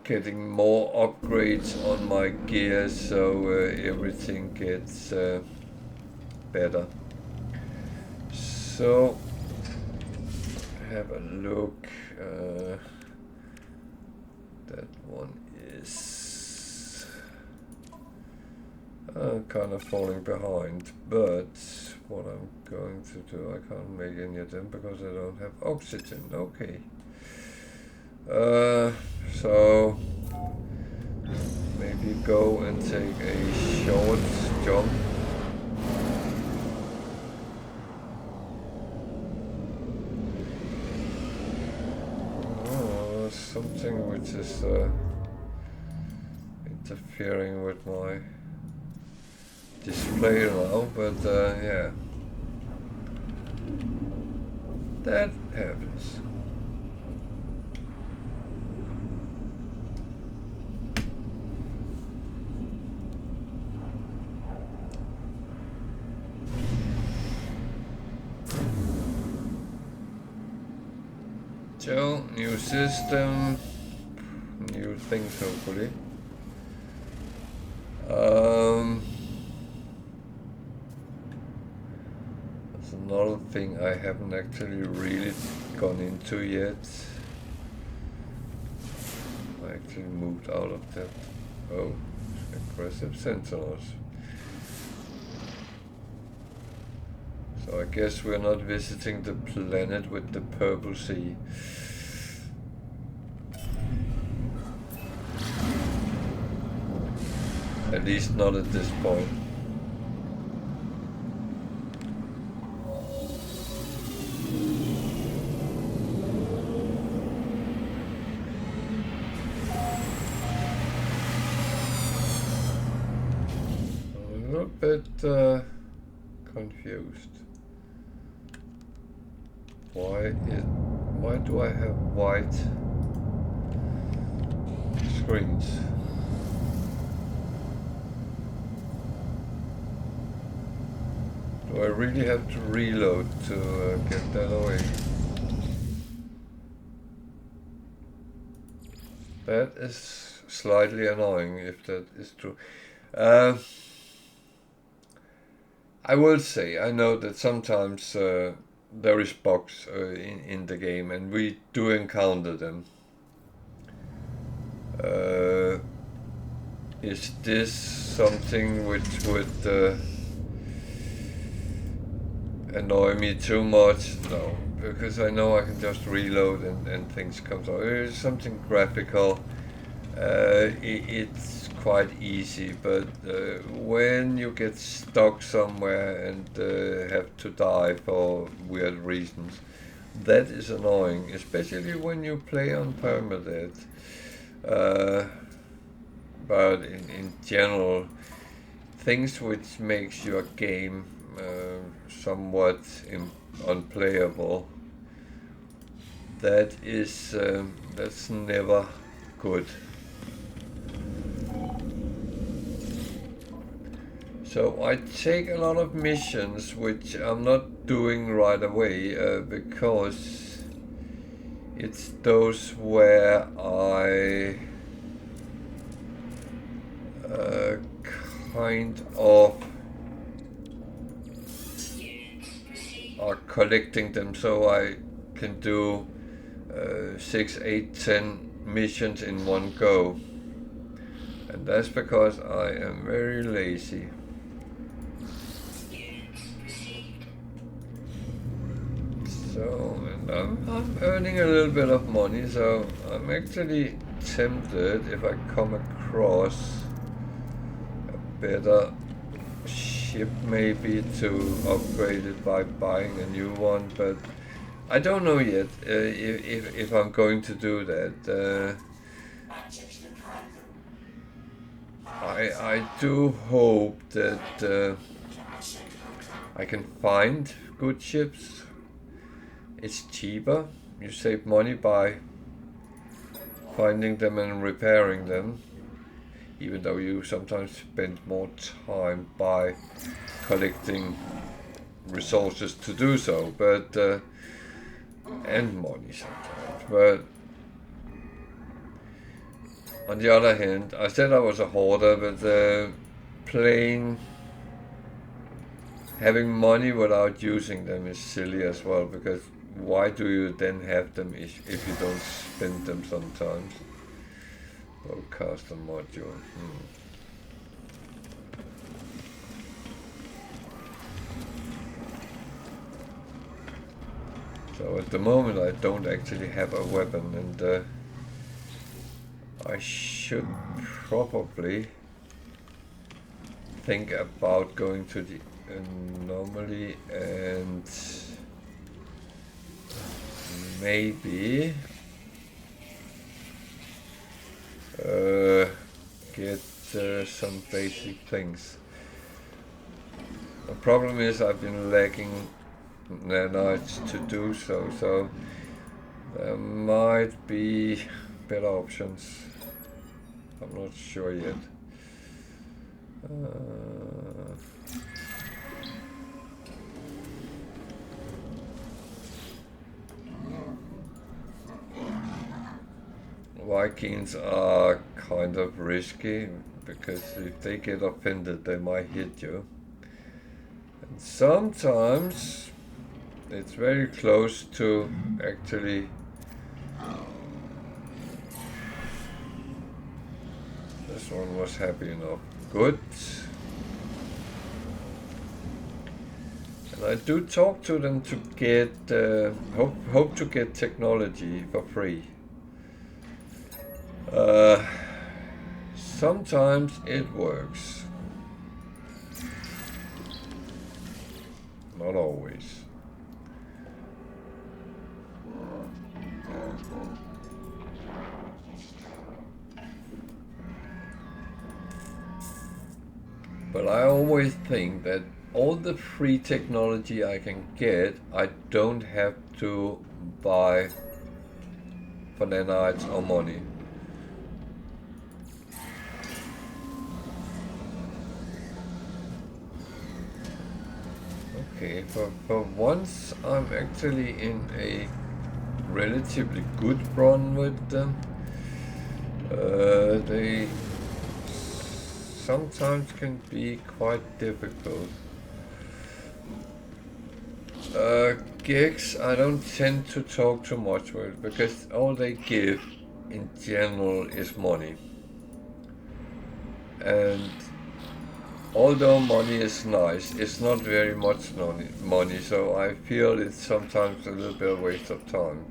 getting more upgrades on my gear, so everything gets better. So have a look. That one is kind of falling behind, but what I'm going to do, I can't make any of them because I don't have oxygen. Okay. So maybe go and take a short jump. Oh, something which is interfering with my display now, but yeah, that happens. So, new system, new things hopefully. That's another thing I haven't actually really gone into yet. I actually moved out of that. Oh, aggressive sentinels. So I guess we're not visiting the planet with the purple sea. At least not at this point. A little bit confused. Why do I have white screens? Do I really have to reload to get that away? That is slightly annoying if that is true. I will say, I know that sometimes there is bugs in the game, and we do encounter them. Is this something which would annoy me too much? No, because I know I can just reload and things come out. It's something graphical. It's quite easy, but when you get stuck somewhere and have to die for weird reasons, that is annoying, especially when you play on Permadeath. But in general, things which makes your game somewhat unplayable, that's never good. So I take a lot of missions which I'm not doing right away because it's those where I kind of are collecting them, so I can do 6, 8, 10 missions in one go, and that's because I am very lazy. So, and I'm earning a little bit of money, so I'm actually tempted, if I come across a better ship maybe, to upgrade it by buying a new one, but I don't know yet if I'm going to do that. I do hope that I can find good ships. It's cheaper. You save money by finding them and repairing them, even though you sometimes spend more time by collecting resources to do so, but and money sometimes. But On the other hand, I said I was a hoarder, but plain having money without using them is silly as well, because why do you then have them if you don't spend them sometimes? Broadcaster module. So at the moment I don't actually have a weapon, and I should probably think about going to the anomaly and maybe get some basic things. The problem is I've been lacking nanites to do so, so there might be better options. I'm not sure yet. Vikings are kind of risky, because if they get offended they might hit you. And sometimes it's very close to actually this one was happy enough. Good. And I do talk to them to get hope to get technology for free. Sometimes it works. Not always. But I always think that all the free technology I can get, I don't have to buy for nanites or money. Okay, for once I'm actually in a relatively good run with them. They sometimes can be quite difficult. Gigs I don't tend to talk too much with, because all they give in general is money. And although money is nice, it's not very much money, so I feel it's sometimes a little bit of a waste of time.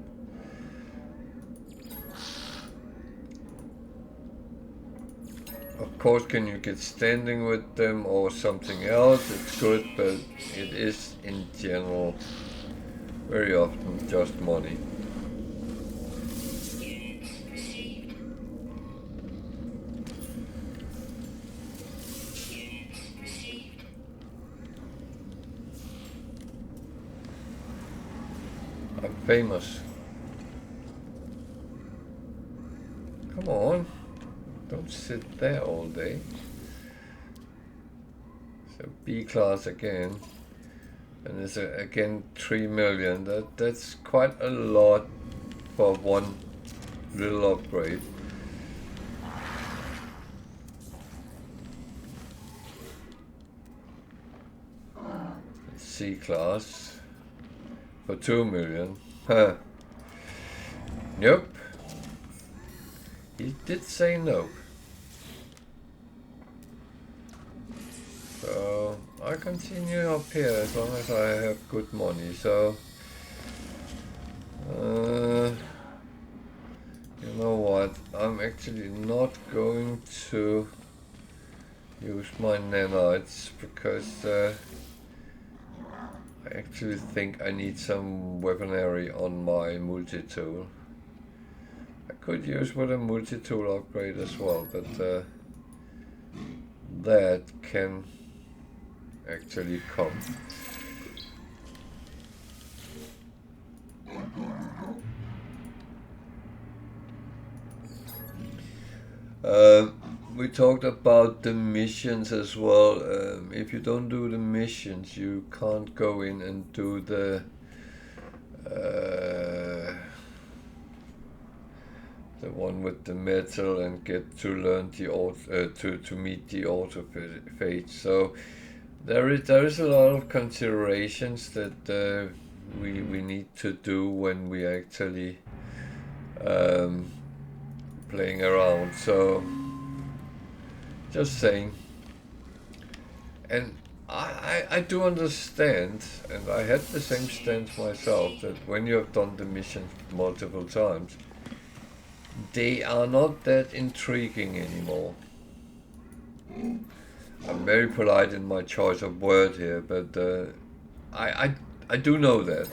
Of course, can you get standing with them or something else, it's good, but it is in general very often just money. I'm famous. Come on, don't sit there all day. So B class again, and it's again 3 million. That's quite a lot for one little upgrade. C class for 2 million. Huh. Nope. He did say no. So I continue up here as long as I have good money. So you know what? I'm actually not going to use my nanites, because I actually think I need some weaponry on my multi-tool. I could use with a multi-tool upgrade as well, but that can actually come. We talked about the missions as well. If you don't do the missions, you can't go in and do the the one with the metal, and get to learn the to meet the auto fate. So there is a lot of considerations that we need to do when we actually playing around. So just saying. And I do understand, and I had the same stance myself, that when you have done the missions multiple times, they are not that intriguing anymore. I'm very polite in my choice of word here, but I do know that.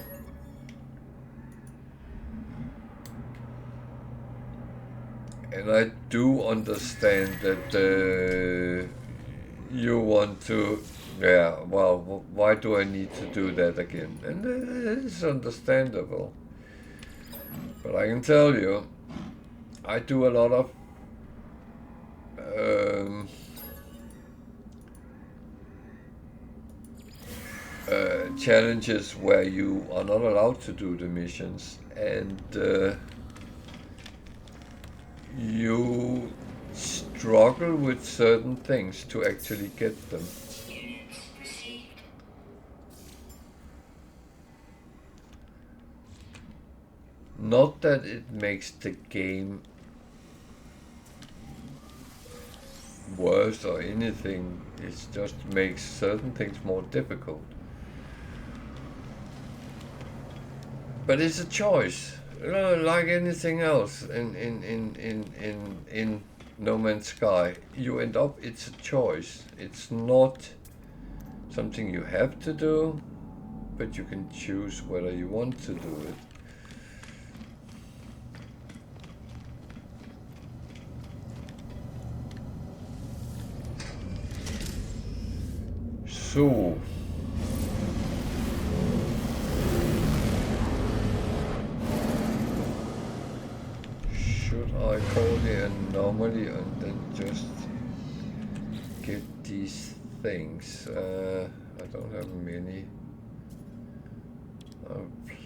And I do understand that you want to, yeah, well, why do I need to do that again? And it's understandable. But I can tell you, I do a lot of challenges where you are not allowed to do the missions, and you struggle with certain things to actually get them. Not that it makes the game worse or anything, it just makes certain things more difficult. But it's a choice, like anything else in No Man's Sky. You end up, it's a choice. It's not something you have to do, but you can choose whether you want to do it. So, should I call the anomaly and then just get these things? I don't have many.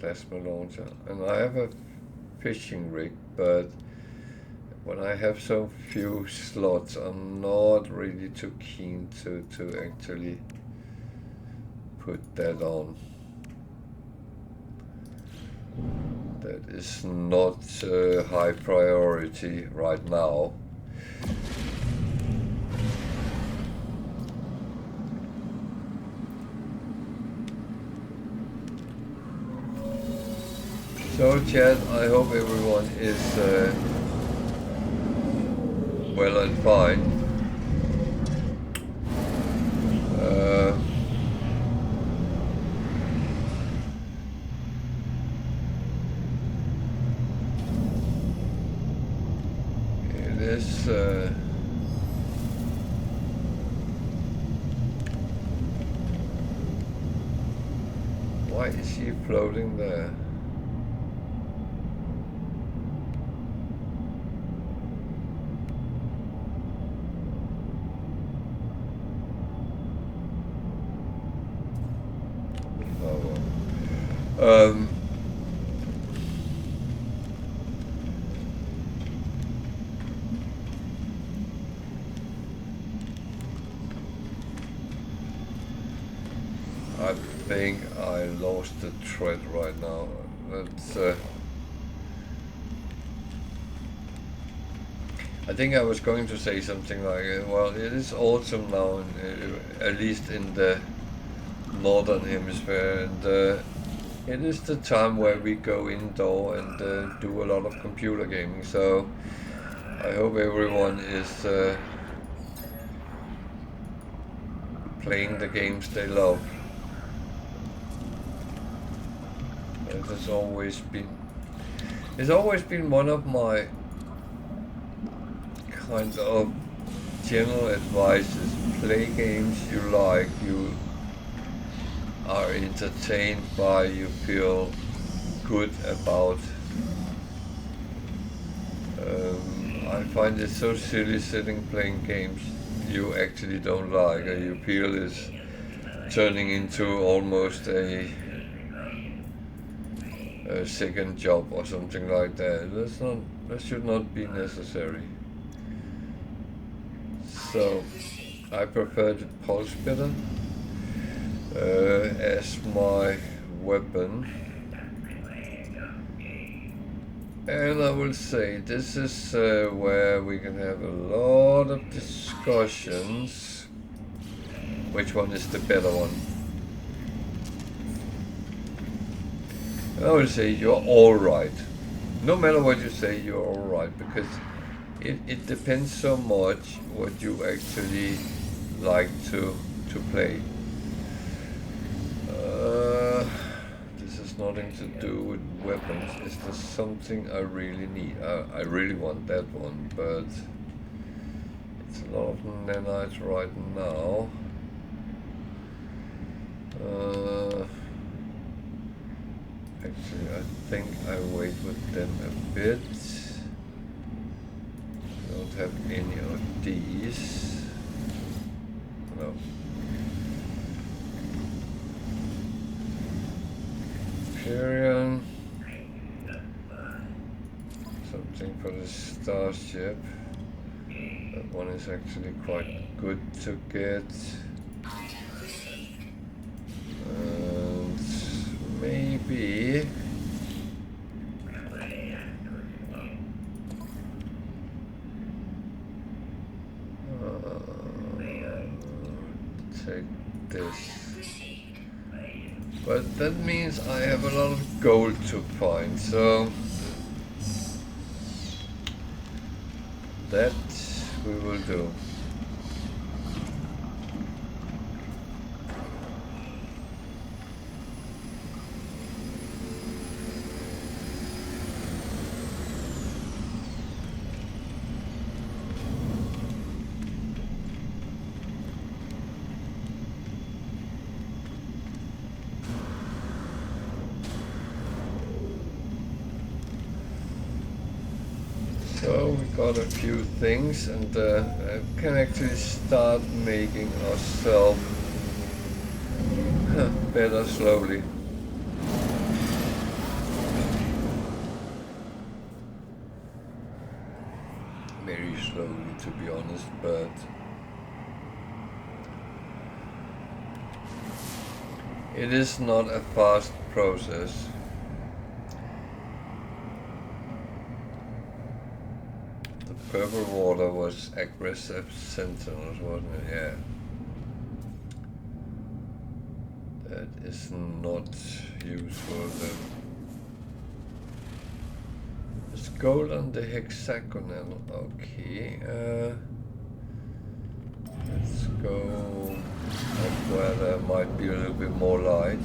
Plasma launcher, and I have a fishing rig, but when I have so few slots, I'm not really too keen to actually put that on. That is not high priority right now. So chat, I hope everyone is well and fine. It is why is she floating there? I think I lost the thread right now. That's I think I was going to say something like, well, it is autumn now, at least in the northern hemisphere, and it is the time where we go indoor and do a lot of computer gaming. So I hope everyone is playing the games they love. It's always been one of my kind of general advice is play games you like, you are entertained by, you feel good about. I find it so silly sitting playing games you actually don't like, or you feel is turning into almost a a second job or something like that. That should not be necessary. So I prefer the pulse better as my weapon. And I will say this is where we can have a lot of discussions. Which one is the better one? I would say you're alright. No matter what you say, you're alright, because it depends so much what you actually like to play. This has nothing to do with weapons. Is there something I really need? I really want that one, but it's a lot of nanites right now. Actually, I think I wait with them a bit. Don't have any of these. No. Imperium. Something for the starship. That one is actually quite good to get. And maybe take this. But that means I have a lot of gold to find, so that we will do. So we got a few things, and can actually start making ourselves better slowly. Very slowly, to be honest, but it is not a fast process. Purple water was aggressive sentinels, wasn't it? Yeah. That is not useful then. There's gold on the hexagonal. Okay. Let's go up where there might be a little bit more light.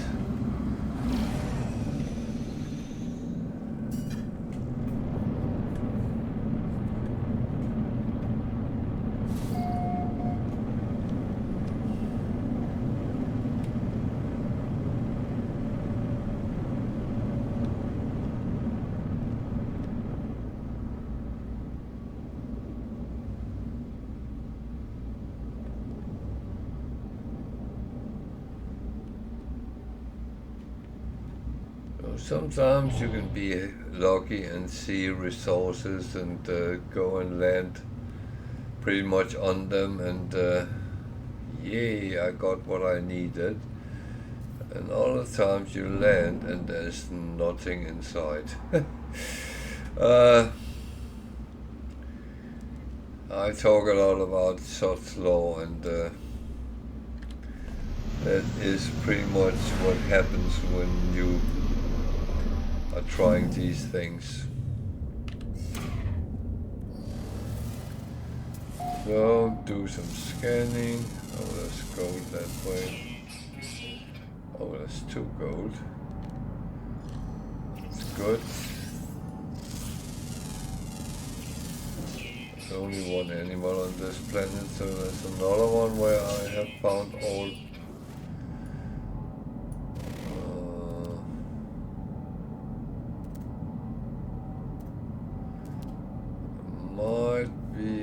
Sometimes you can be lucky and see resources and go and land pretty much on them, and yay, I got what I needed. And all the times you land and there's nothing inside. I talk a lot about Sod's law, and that is pretty much what happens when you are trying these things. So do some scanning. Oh, there's gold that way. Oh, there's 2 gold. That's good. There's only 1 animal on this planet, so there's another one where I have found all. Might be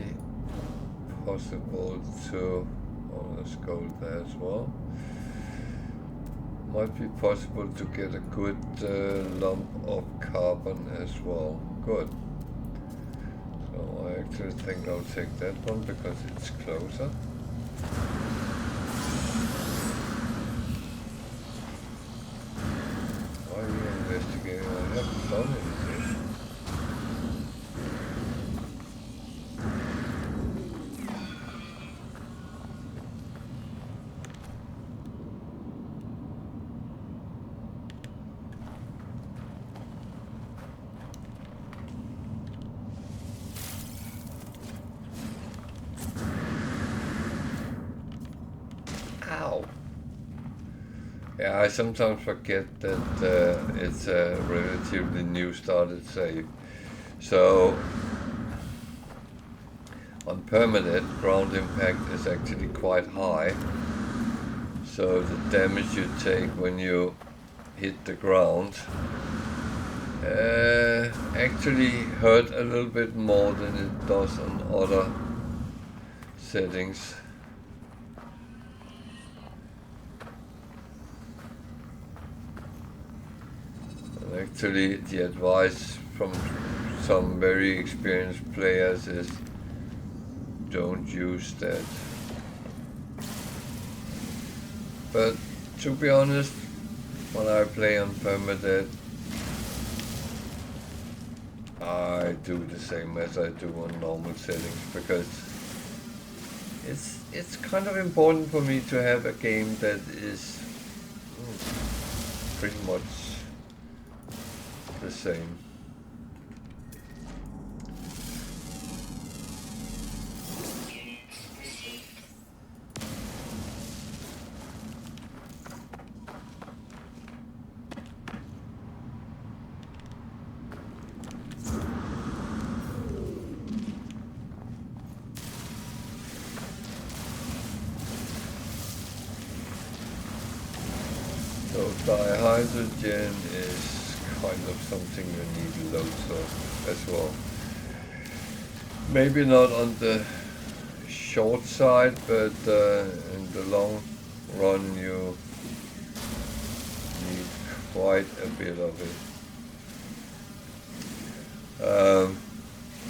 possible to. Oh, there's gold there as well. Might be possible to get a good lump of carbon as well. Good. So I actually think I'll take that one because it's closer. Why are you investigating? I haven't done anything. Ow! Yeah, I sometimes forget that it's a relatively new started save. So on Permadeath, ground impact is actually quite high. So the damage you take when you hit the ground actually hurt a little bit more than it does on other settings. And actually the advice from some very experienced players is don't use that. But to be honest, when I play on Permadeath, I do the same as I do on normal settings because it's kind of important for me to have a game that is pretty much the same. So dihydrogen is kind of something you need loads of as well. Maybe not on the short side, but in the long run you need quite a bit of it.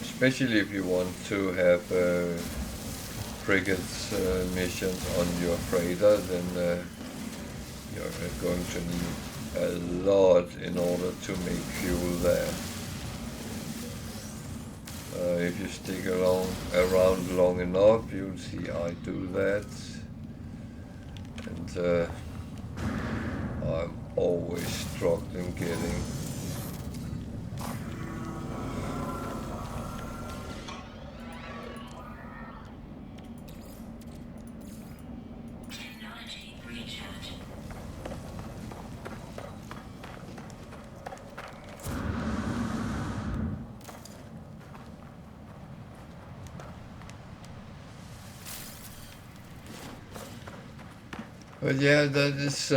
Especially if you want to have frigates missions on your freighter, then you're going to need a lot in order to make fuel there. If you stick around long enough, you'll see I do that. And I'm always struggling getting But yeah, that is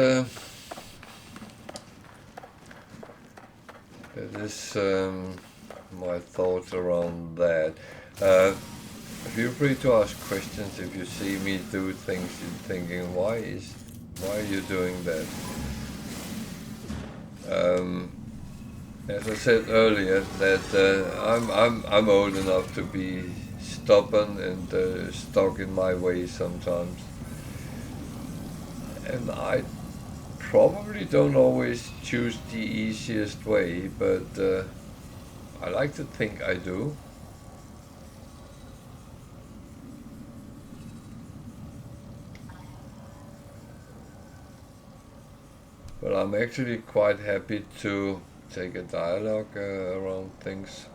my thoughts around that. Feel free to ask questions if you see me do things you're thinking, why are you doing that? As I said earlier, that I'm old enough to be stubborn and stuck in my ways sometimes. And I probably don't always choose the easiest way, but I like to think I do. But I'm actually quite happy to take a dialogue around things.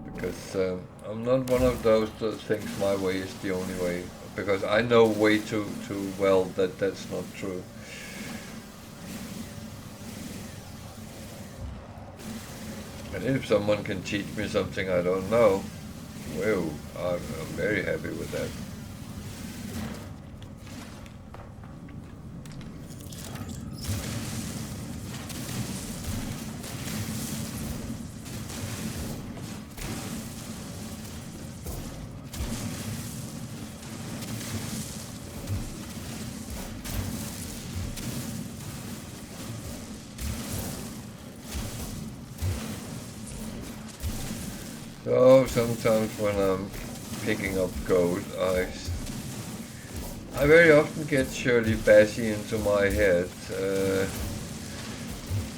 Because I'm not one of those that thinks my way is the only way. Because I know way too well that that's not true. And if someone can teach me something I don't know, well, I'm very happy with that. So sometimes when I'm picking up gold, I very often get Shirley Bassey into my head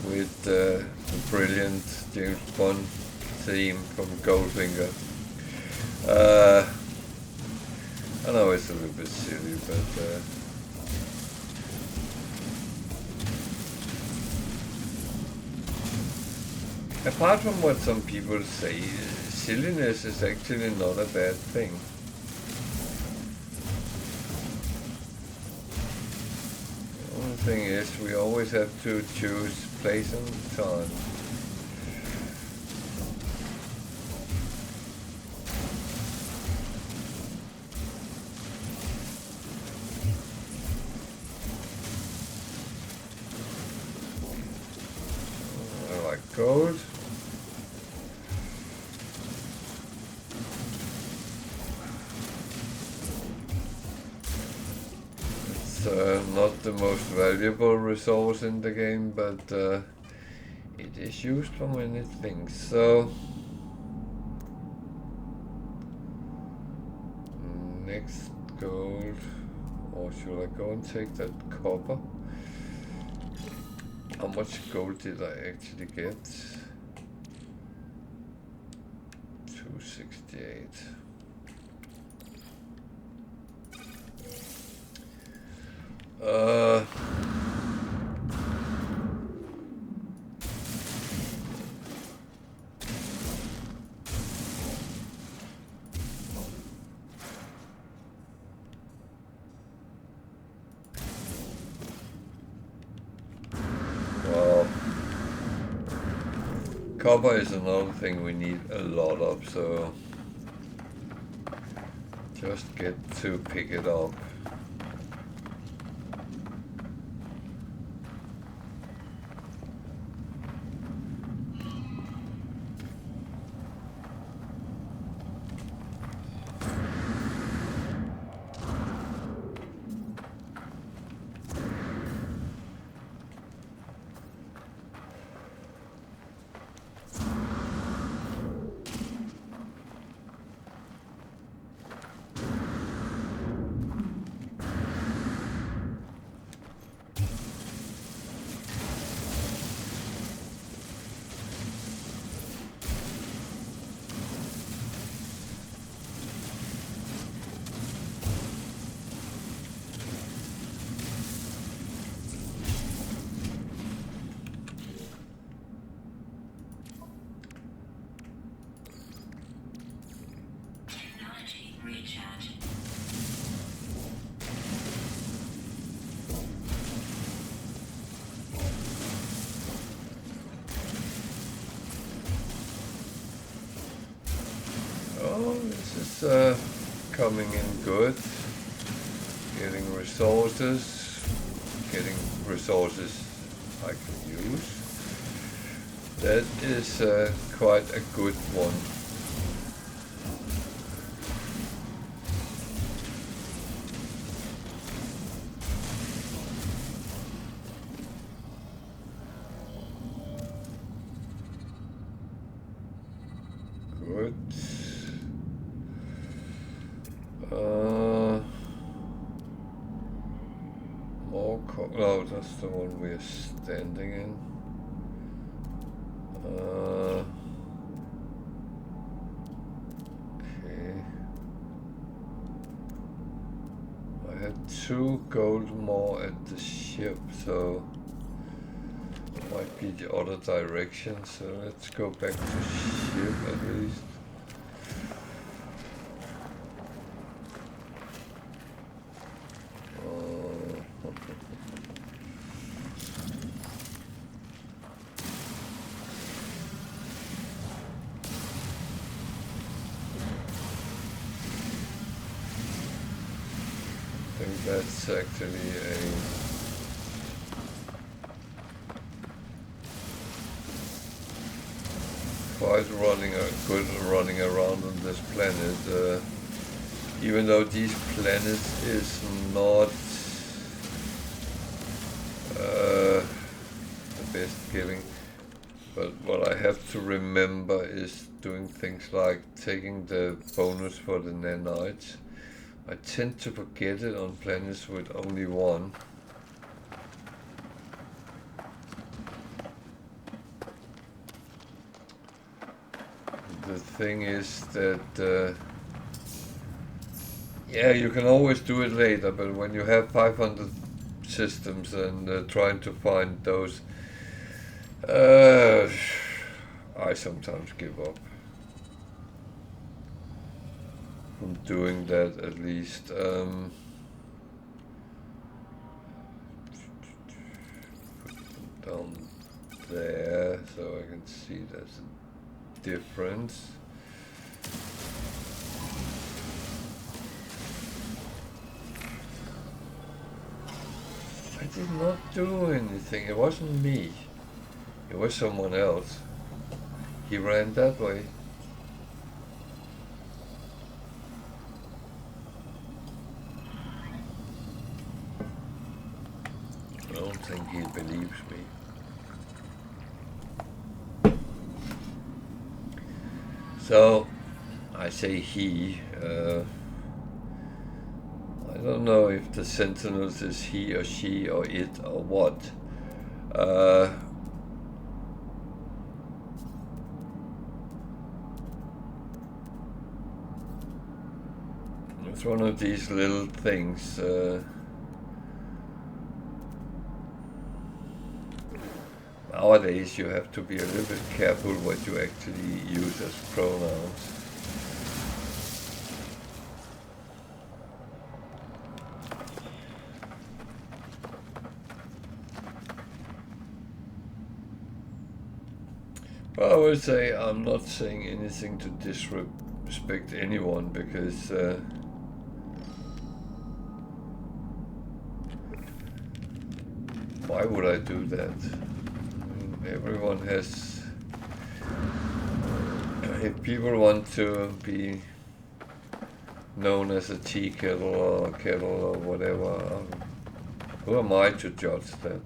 with the brilliant James Bond theme from Goldfinger. I know it's a little bit silly, but apart from what some people say, silliness is actually not a bad thing. The only thing is we always have to choose place and time. I like gold. Not the most valuable resource in the game, but it is used for many things. So next gold, or should I go and take that copper? How much gold did I actually get? 268. Well, copper is another thing we need a lot of, so just get to pick it up. Coming in good, getting resources I can use. That is quite a good one. Good. Oh, that's the one we're standing in. Okay. I had 2 gold more at the ship, so it might be the other direction. So let's go back to ship at least. That's actually quite good running around on this planet, even though these planets is not the best giving. But what I have to remember is doing things like taking the bonus for the nanites. I tend to forget it on planets with only one. The thing is that, yeah, you can always do it later, but when you have 500 systems and trying to find those, I sometimes give up from doing that at least. Put them down there so I can see there's a difference. I did not do anything. It wasn't me. It was someone else. He ran that way. I don't think he believes me. So, I say he. I don't know if the Sentinels is he or she or it or what. It's one of these little things. Nowadays you have to be a little bit careful what you actually use as pronouns. Well, I would say I'm not saying anything to disrespect anyone, because why would I do that? I mean, everyone has. If people want to be known as a tea kettle or a kettle or whatever, who am I to judge that?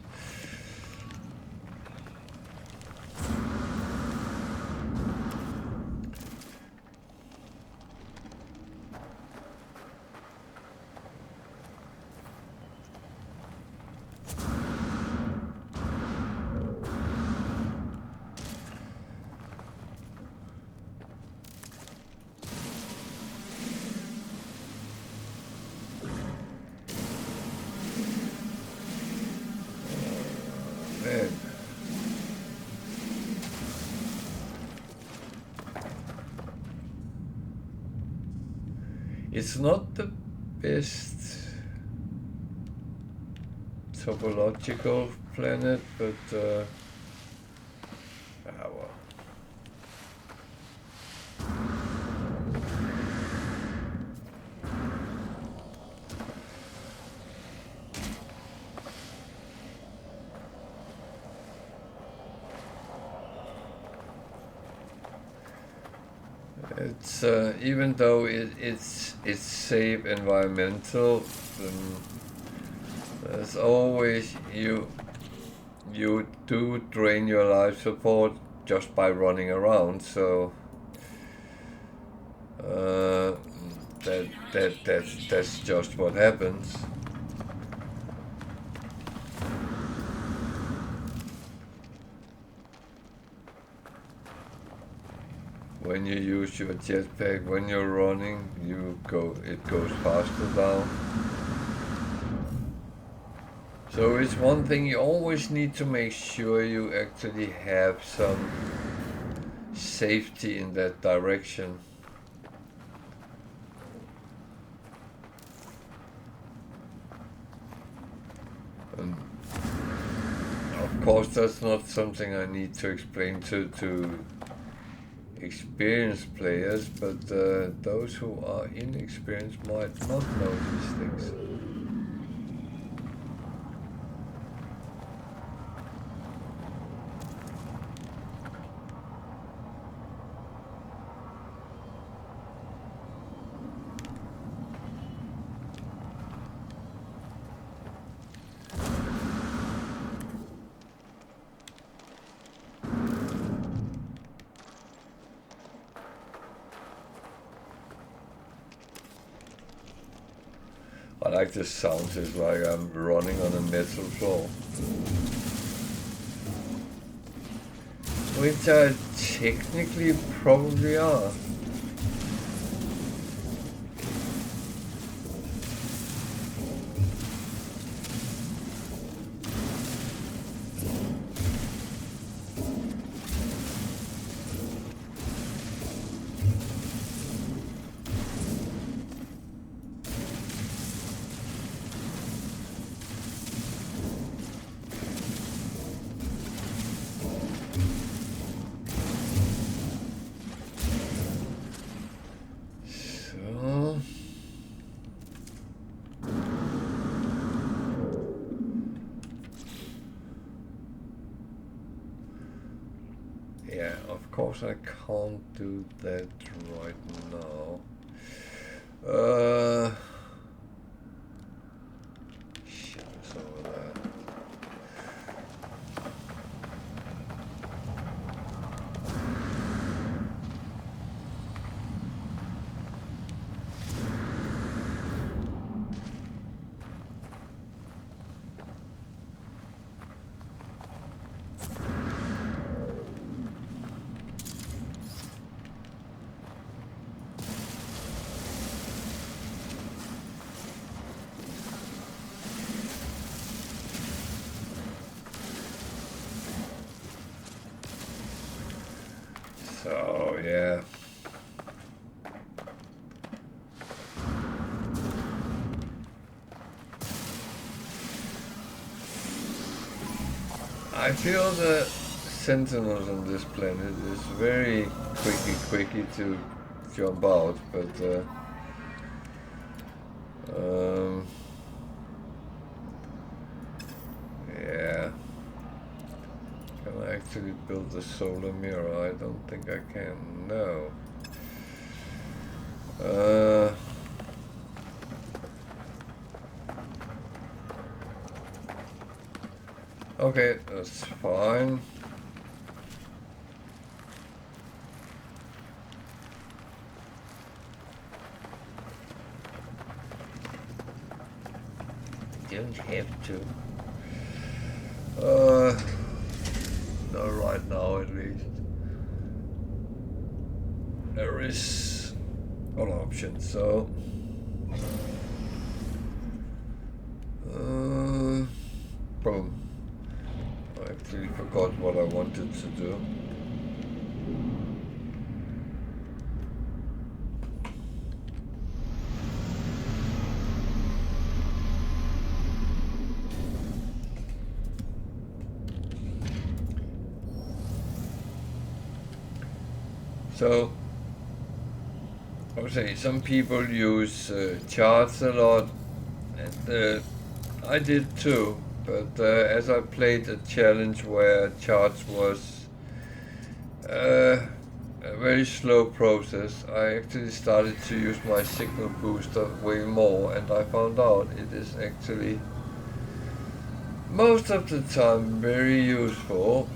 It's not the best topological planet, but well. It's even though it's safe environmental, there's always you do drain your life support just by running around, so that's just what happens. When you use your jetpack, when you're running, it goes faster down. So it's one thing, you always need to make sure you actually have some safety in that direction. Of course, that's not something I need to explain to experienced players, but those who are inexperienced might not know these things. I like the sound, it's like I'm running on a metal floor. Which I technically probably are. Yeah, of course I can't do that right now. Shit, it's over there. So, yeah. I feel the sentinels on this planet is very quicky to jump out, but yeah. Can I actually build the solar mirror? I don't think I can. No. Okay, that's fine. You don't have to. Not right now, at least. There is an option, so boom. I actually forgot what I wanted to do. So, I would say some people use charts a lot, and I did too, but as I played a challenge where charts was a very slow process, I actually started to use my signal booster way more, and I found out it is actually most of the time very useful.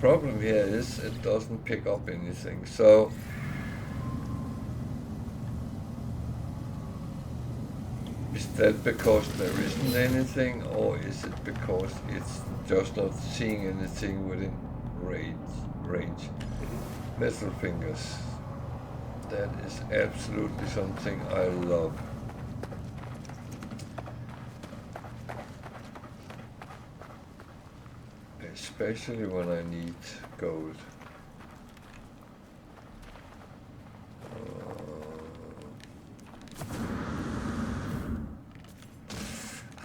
Problem here is it doesn't pick up anything, so is that because there isn't anything, or is it because it's just not seeing anything within range? Metal fingers. That is absolutely something I love. Especially when I need gold.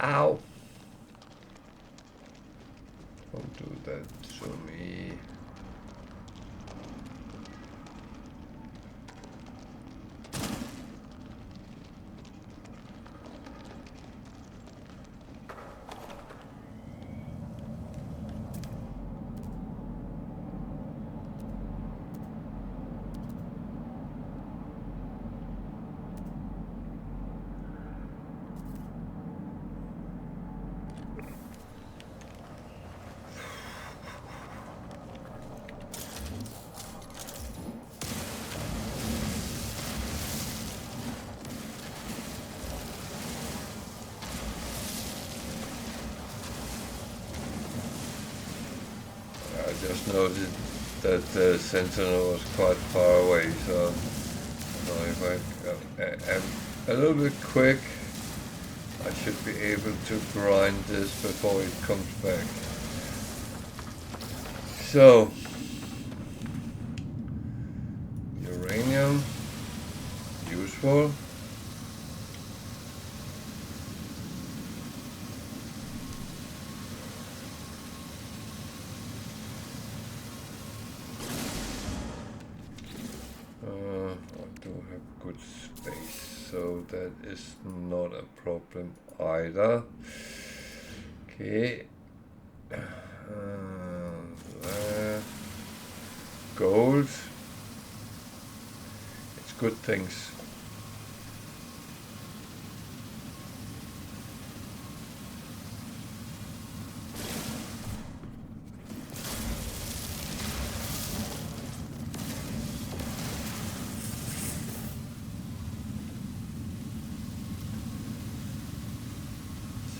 Ow! Don't do that to me. just noted that the sentinel was quite far away, so if I am a little bit quick, I should be able to grind this before it comes back. So, uranium, useful. I do have good space, so that is not a problem either. Okay. Gold. It's good things.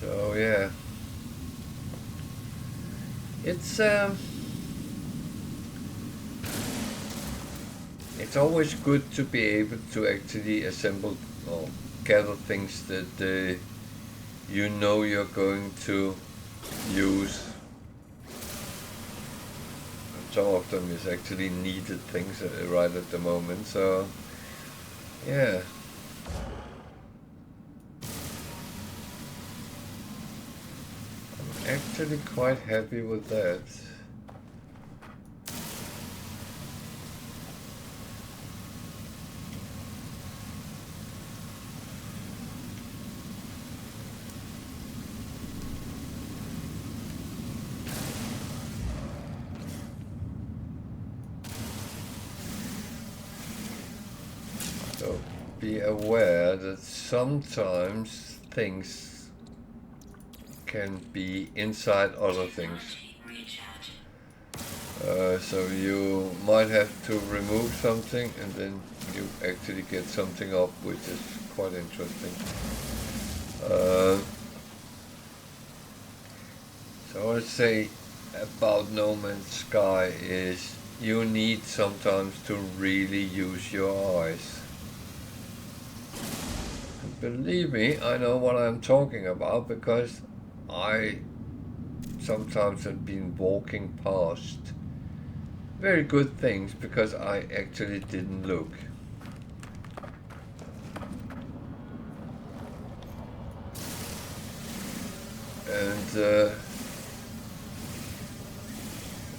So yeah, it's always good to be able to actually assemble or gather things that you know you're going to use. Some of them is actually needed things right at the moment, so yeah. I'm actually quite happy with that. So be aware that sometimes things can be inside other things. So you might have to remove something and then you actually get something up, which is quite interesting. So I'd say about No Man's Sky is you need sometimes to really use your eyes. And believe me, I know what I'm talking about because I sometimes have been walking past very good things because I actually didn't look. And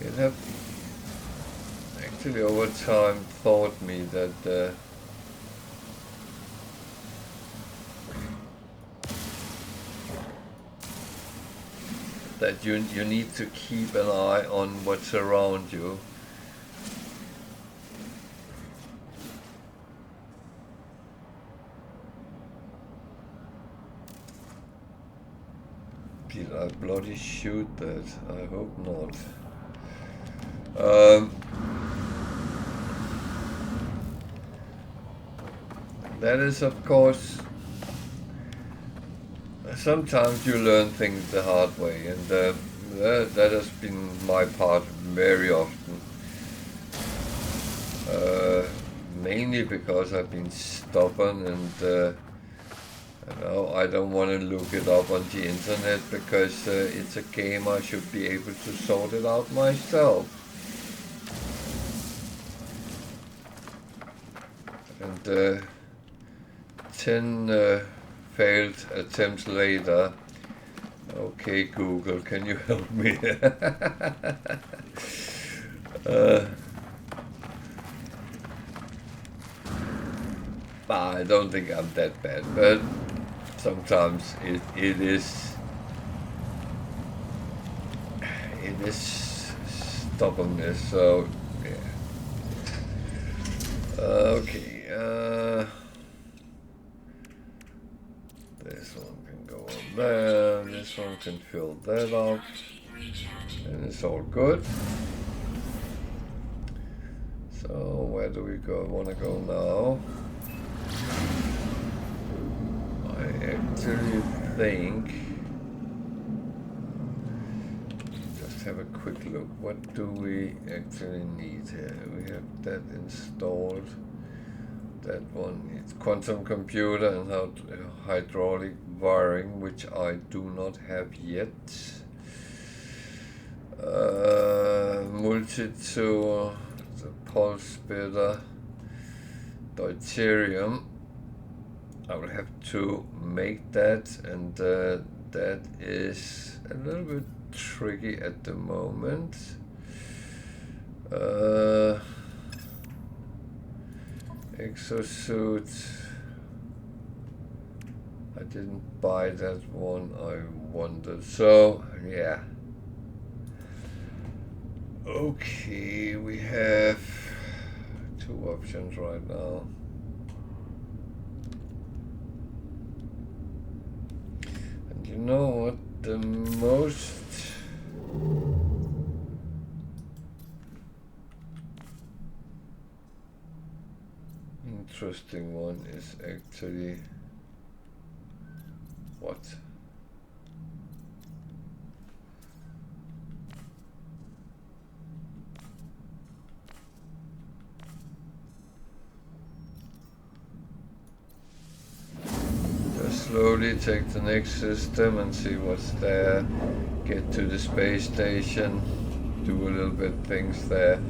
it have actually over time taught me that that you need to keep an eye on what's around you. Did I bloody shoot that? I hope not. That is, of course, sometimes you learn things the hard way, and that has been my part very often. Mainly because I've been stubborn and I don't want to look it up on the internet because it's a game I should be able to sort it out myself. And 10 failed attempts later. Okay, Google, can you help me? I don't think I'm that bad, but sometimes it is stubbornness. So yeah. Okay. This one can go on there. This one can fill that up, and it's all good. So where do we go? Want to go now? I actually think just have a quick look. What do we actually need here? We have that installed. That one needs quantum computer and hydraulic wiring, which I do not have yet. Multi-tool, the pulse splitter, deuterium. I will have to make that, and that is a little bit tricky at the moment. Exosuit. I didn't buy that one, I wanted. So, yeah. Okay, we have two options right now. And you know what? The most interesting one is actually what? Just slowly take the next system and see what's there. Get to the space station, do a little bit things there.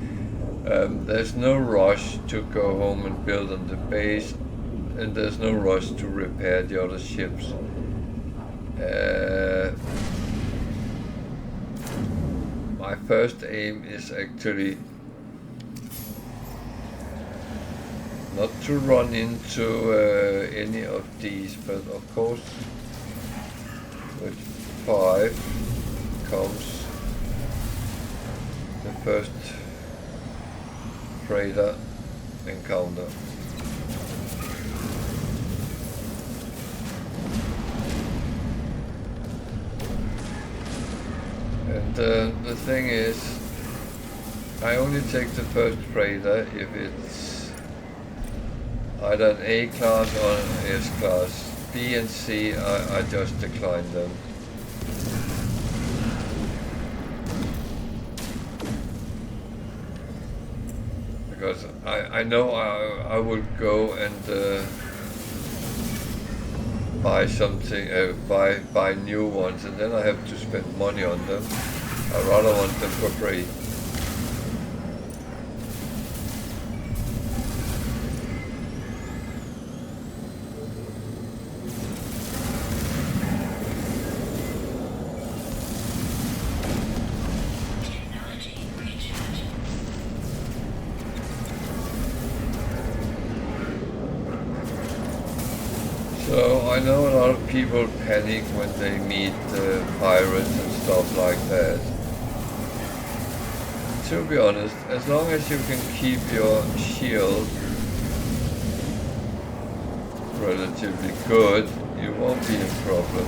There's no rush to go home and build on the base, and there's no rush to repair the other ships. My first aim is actually not to run into any of these, but of course with 5 comes the first freighter encounter. And the thing is, I only take the first freighter if it's either an A class or an S class. B and C, I just decline them. Because I know I will go and buy something, buy new ones, and then I have to spend money on them. I rather want them for free. So I know a lot of people panic when they meet pirates and stuff like that. To be honest, as long as you can keep your shield relatively good, you won't be a problem.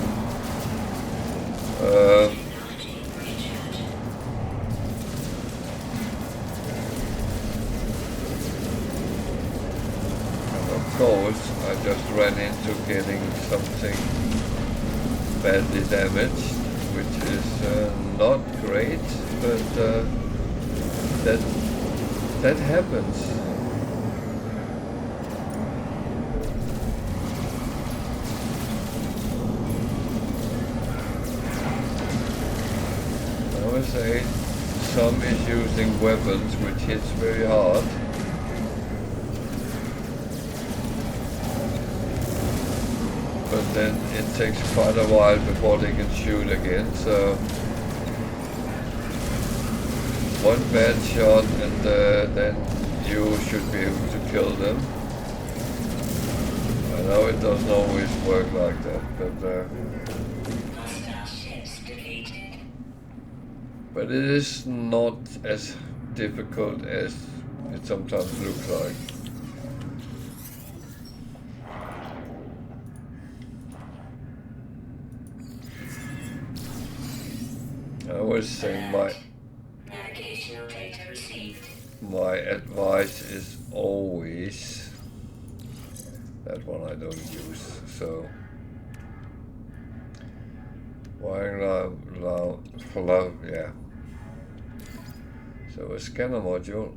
Of course, I just ran into getting something badly damaged, which is not great, but that happens. I would say some is using weapons which hits very hard. But then it takes quite a while before they can shoot again, so one bad shot and then you should be able to kill them. I know it doesn't always work like that, but it is not as difficult as it sometimes looks like. I always say my advice is always that one I don't use. So wiring yeah. So a scanner module.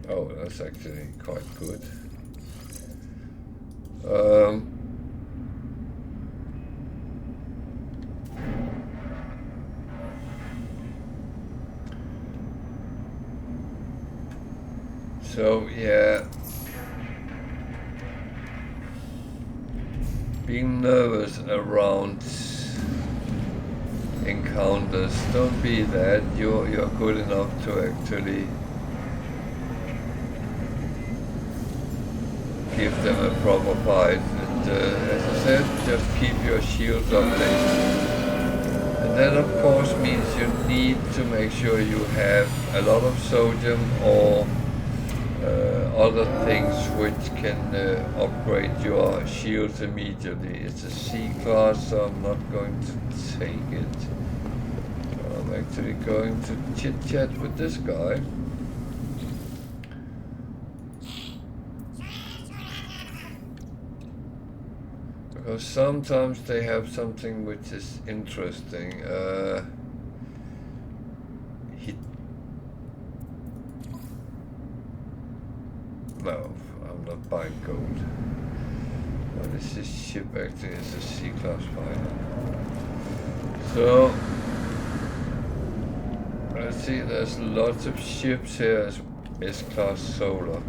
Oh, that's actually quite good. So yeah, being nervous around encounters, don't be that. You're good enough to actually give them a proper fight. And as I said, just keep your shields updated. And that of course means you need to make sure you have a lot of sodium or other things which can upgrade your shields immediately. It's a C-class, so I'm not going to take it. I'm actually going to chit-chat with this guy. Because sometimes they have something which is interesting. No, I'm not buying gold. What is this ship actually? It's a C-class fighter. So, let's see, there's lots of ships here as S-class solar.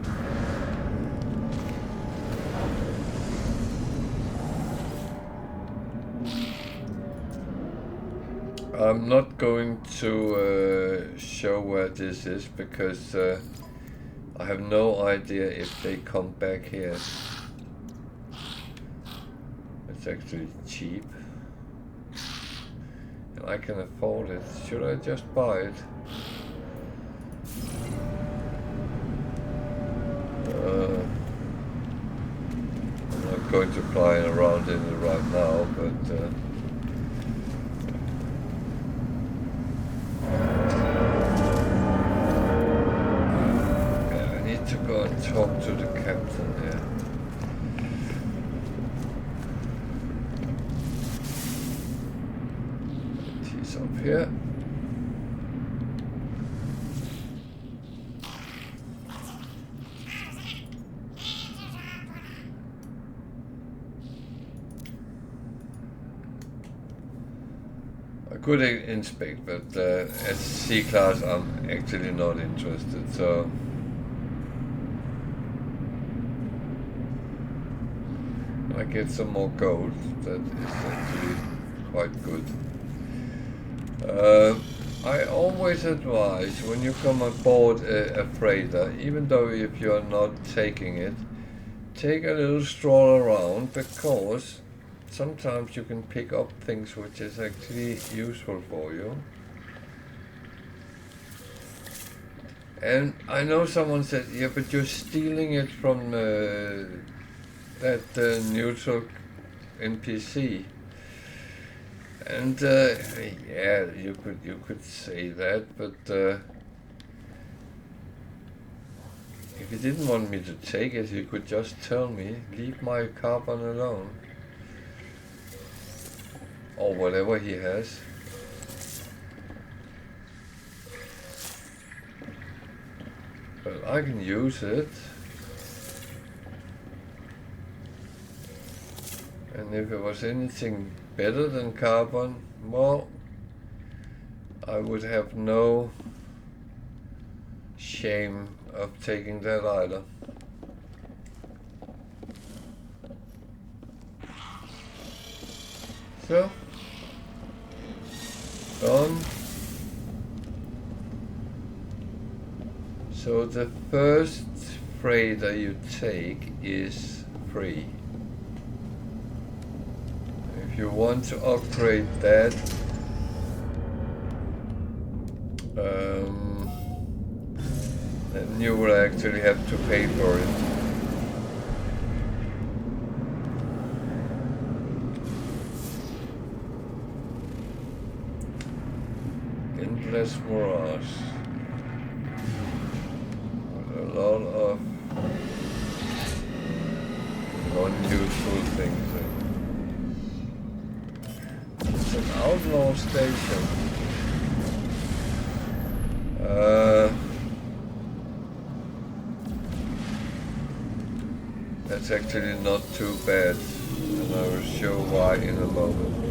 I'm not going to show where this is because I have no idea if they come back here. It's actually cheap. And I can afford it. Should I just buy it? I'm not going to fly around in it right now, but to go and talk to the captain there. He's up here. I could inspect, but as C-class I'm actually not interested, so I get some more gold. That is actually quite good. I always advise when you come aboard a freighter, even though if you're not taking it, take a little stroll around, because sometimes you can pick up things which is actually useful for you. And I know someone said, yeah, but you're stealing it from that neutral NPC, and yeah, you could say that, but if he didn't want me to take it, he could just tell me, leave my carbon alone, or whatever he has. But I can use it. And if it was anything better than carbon, well, I would have no shame of taking that either. So, done. So the first freighter you take is free. If you want to upgrade that, then you will actually have to pay for it. Endless Mirage. With a lot of non-useful things in. It's an outlaw power station. That's actually not too bad, and I will show why in a moment.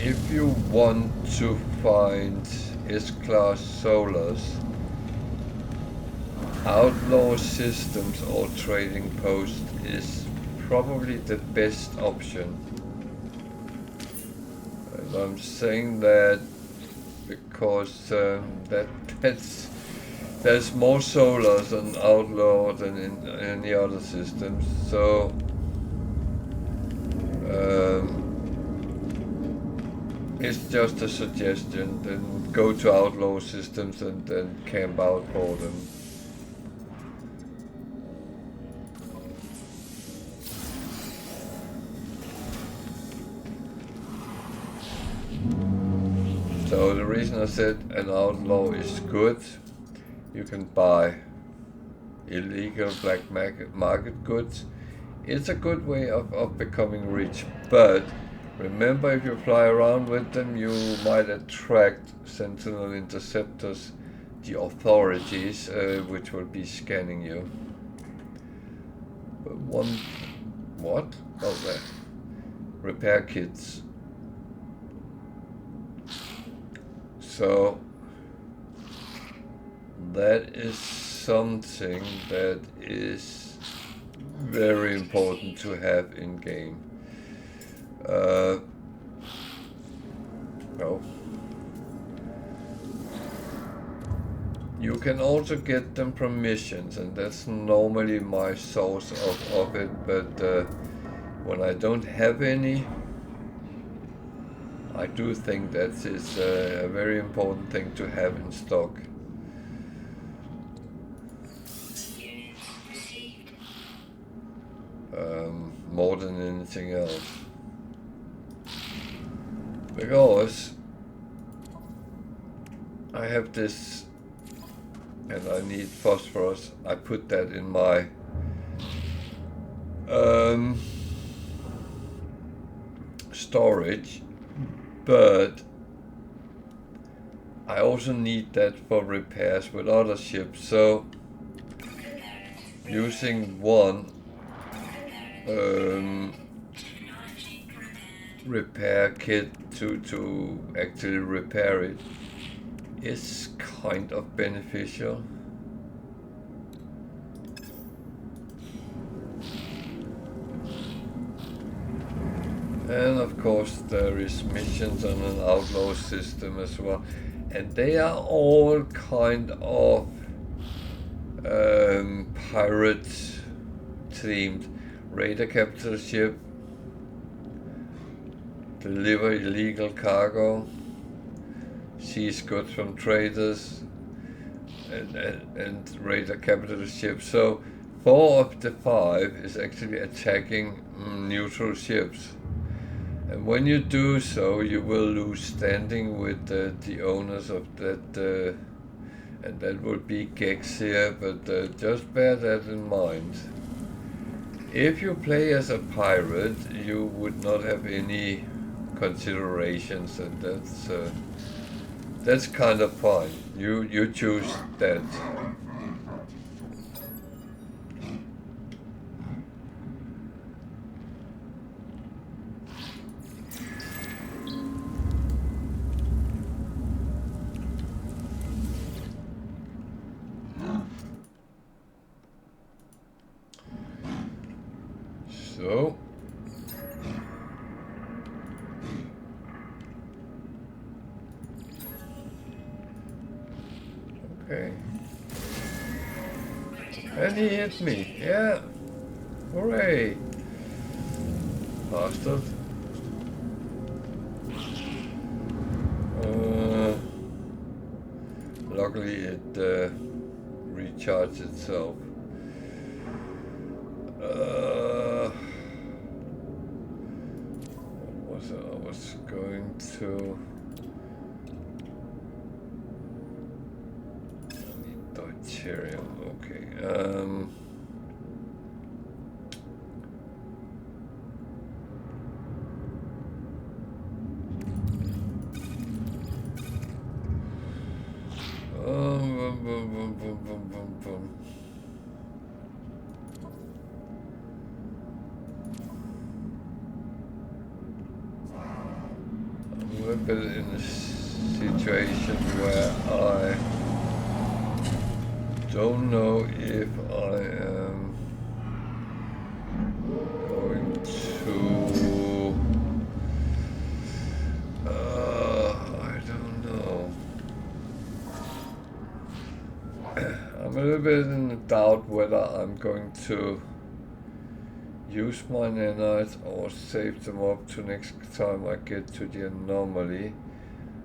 If you want to find S-class solars, outlaw systems or trading post is probably the best option. And I'm saying that because there's more solars on outlaw than in any other systems. So it's just a suggestion. Then go to outlaw systems and then camp out for them. So the reason I said an outlaw is good, you can buy illegal black market goods. It's a good way of becoming rich, but remember, if you fly around with them, you might attract Sentinel interceptors, the authorities, which will be scanning you. But what? Oh, there. Repair kits. So that is something that is very important to have in game. No. You can also get them from missions, and that's normally my source of it, but when I don't have any, I do think that is a very important thing to have in stock. More than anything else. Because I have this, and I need phosphorus. I put that in my storage, but I also need that for repairs with other ships. So using one repair kit to actually repair it is kind of beneficial. And of course there is missions on an outlaw system as well, and they are all kind of pirate themed. Raid a capital ship, deliver illegal cargo, seize goods from traders, and raid a capital ship. So 4 of the 5 is actually attacking neutral ships. And when you do so, you will lose standing with the owners of that, and that would be Gex here, but just bear that in mind. If you play as a pirate, you would not have any considerations, and that's kind of fine. You choose that. So okay, and he hit me. Yeah, hooray, bastard. Luckily it recharged itself. I was going to Deutsche. material. Okay. Boom, boom, boom, boom, boom. I'm a little bit in a situation where I don't know if I am going to. I don't know. I'm a little bit in doubt whether I'm going to use my nanites or save them up to next time I get to the anomaly.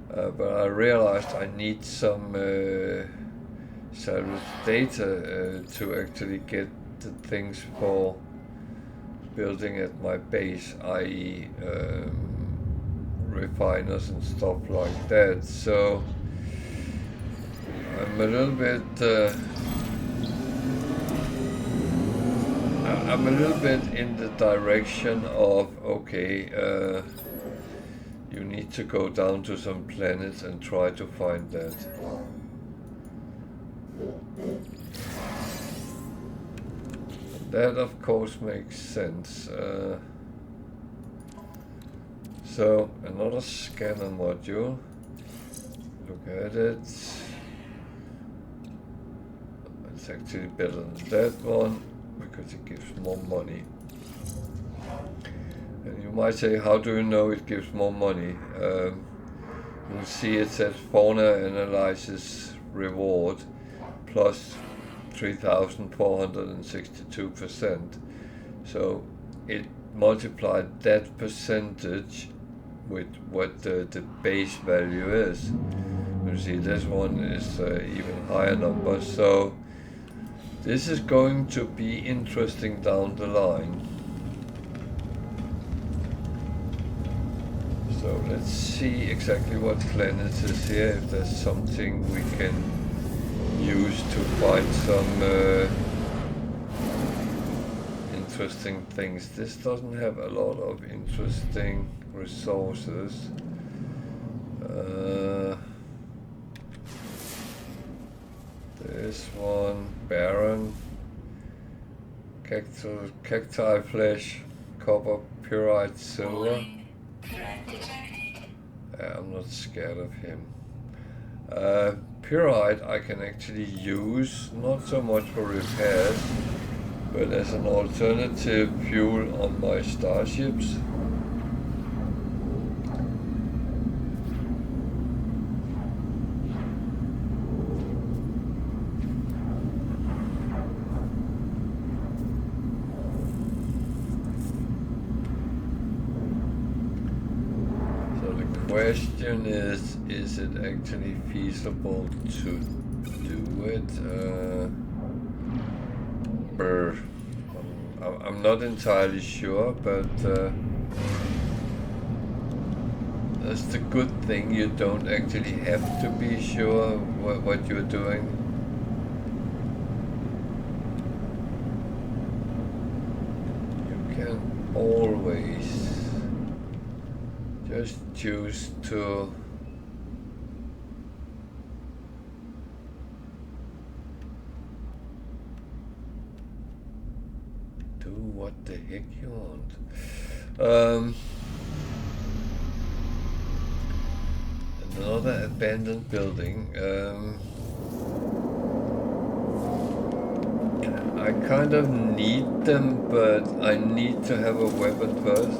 But I realized I need some salvage data to actually get the things for building at my base, i.e. Refiners and stuff like that. So I'm a little bit in the direction of, okay, you need to go down to some planets and try to find that. That of course makes sense. So another scanner module. Look at it. It's actually better than that one because it gives more money. And you might say, how do you know it gives more money? You'll see it says fauna analysis reward plus 3,462%. So it multiplied that percentage with what the base value is. You see this one is even higher number. So this is going to be interesting down the line. So let's see exactly what planet is here, if there's something we can use to find some interesting things. This doesn't have a lot of interesting resources. This one, barren, cacti flesh, copper, pyrite, silver. I'm not scared of him. Pyrite I can actually use, not so much for repairs, but as an alternative fuel on my starships. Question is it actually feasible to do it? I'm not entirely sure, but that's the good thing. You don't actually have to be sure what you're doing. You can always just choose to do what the heck you want. Another abandoned building. I kind of need them, but I need to have a weapon first.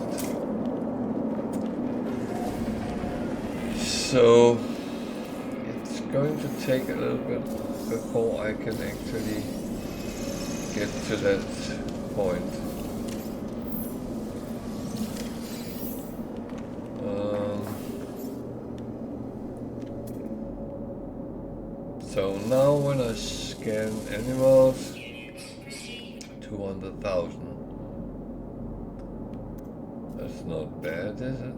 So it's going to take a little bit before I can actually get to that point. So now when I scan animals, 200,000. That's not bad, is it?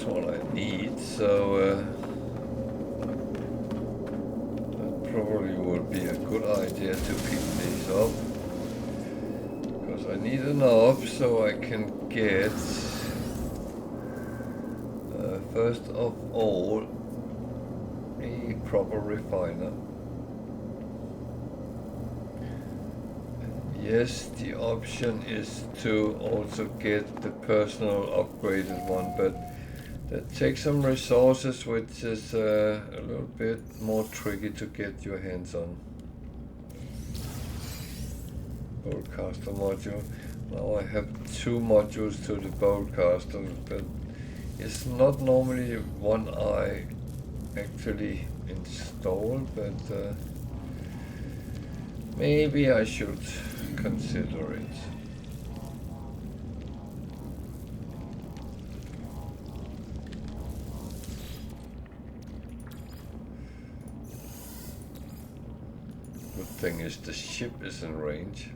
what I need, so that probably would be a good idea to pick these up, because I need enough so I can get first of all a proper refiner. Yes, the option is to also get the personal upgraded one, but that takes some resources, which is a little bit more tricky to get your hands on. Boltcaster module. Now I have 2 modules to the Boltcaster, but it's not normally one I actually install, but maybe I should consider it. Good thing is the ship is in range.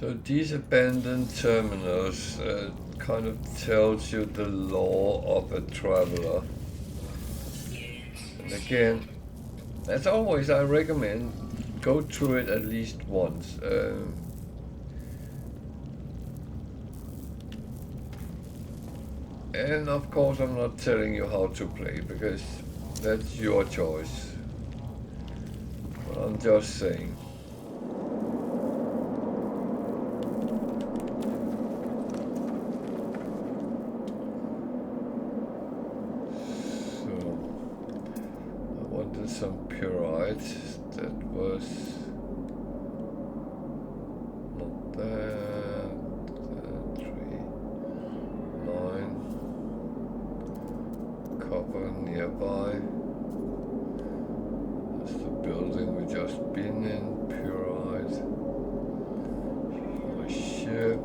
So these abandoned terminals kind of tells you the law of a traveler. And again, as always, I recommend go through it at least once. And of course, I'm not telling you how to play, because that's your choice. But I'm just saying. Some pyrite that was not that 3, 9 copper nearby. That's the building we just been in. Pyrite. My ship.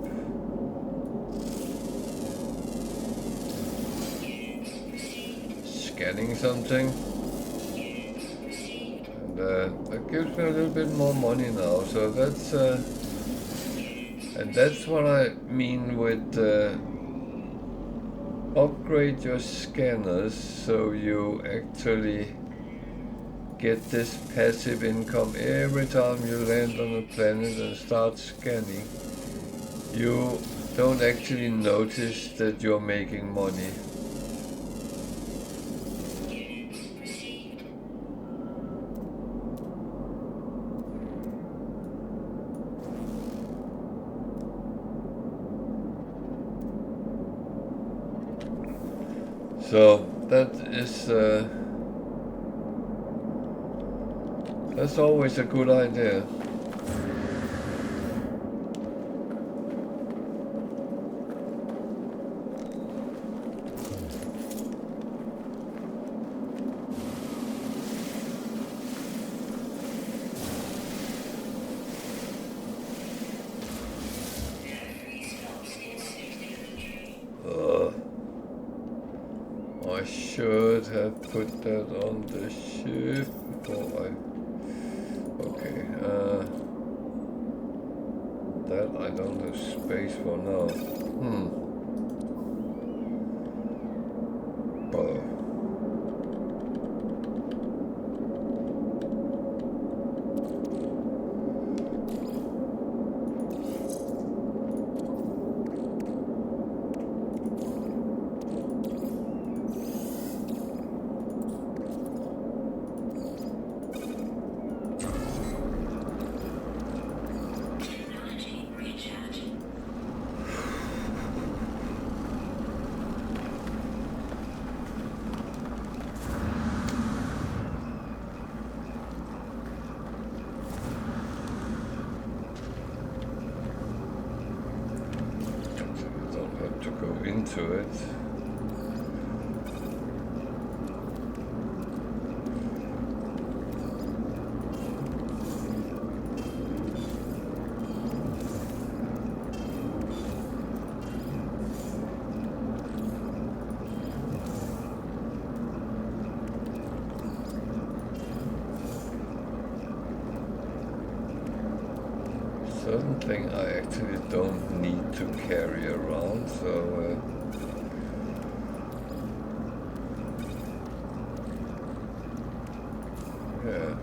Scanning something. That gives me a little bit more money now, so that's and that's what I mean with upgrade your scanners, so you actually get this passive income every time you land on a planet and start scanning. You don't actually notice that you're making money. So that is that's always a good idea. I should have put that on the ship before okay, that I don't have space for now. Into it. certain thing I actually don't need to carry around, so yeah.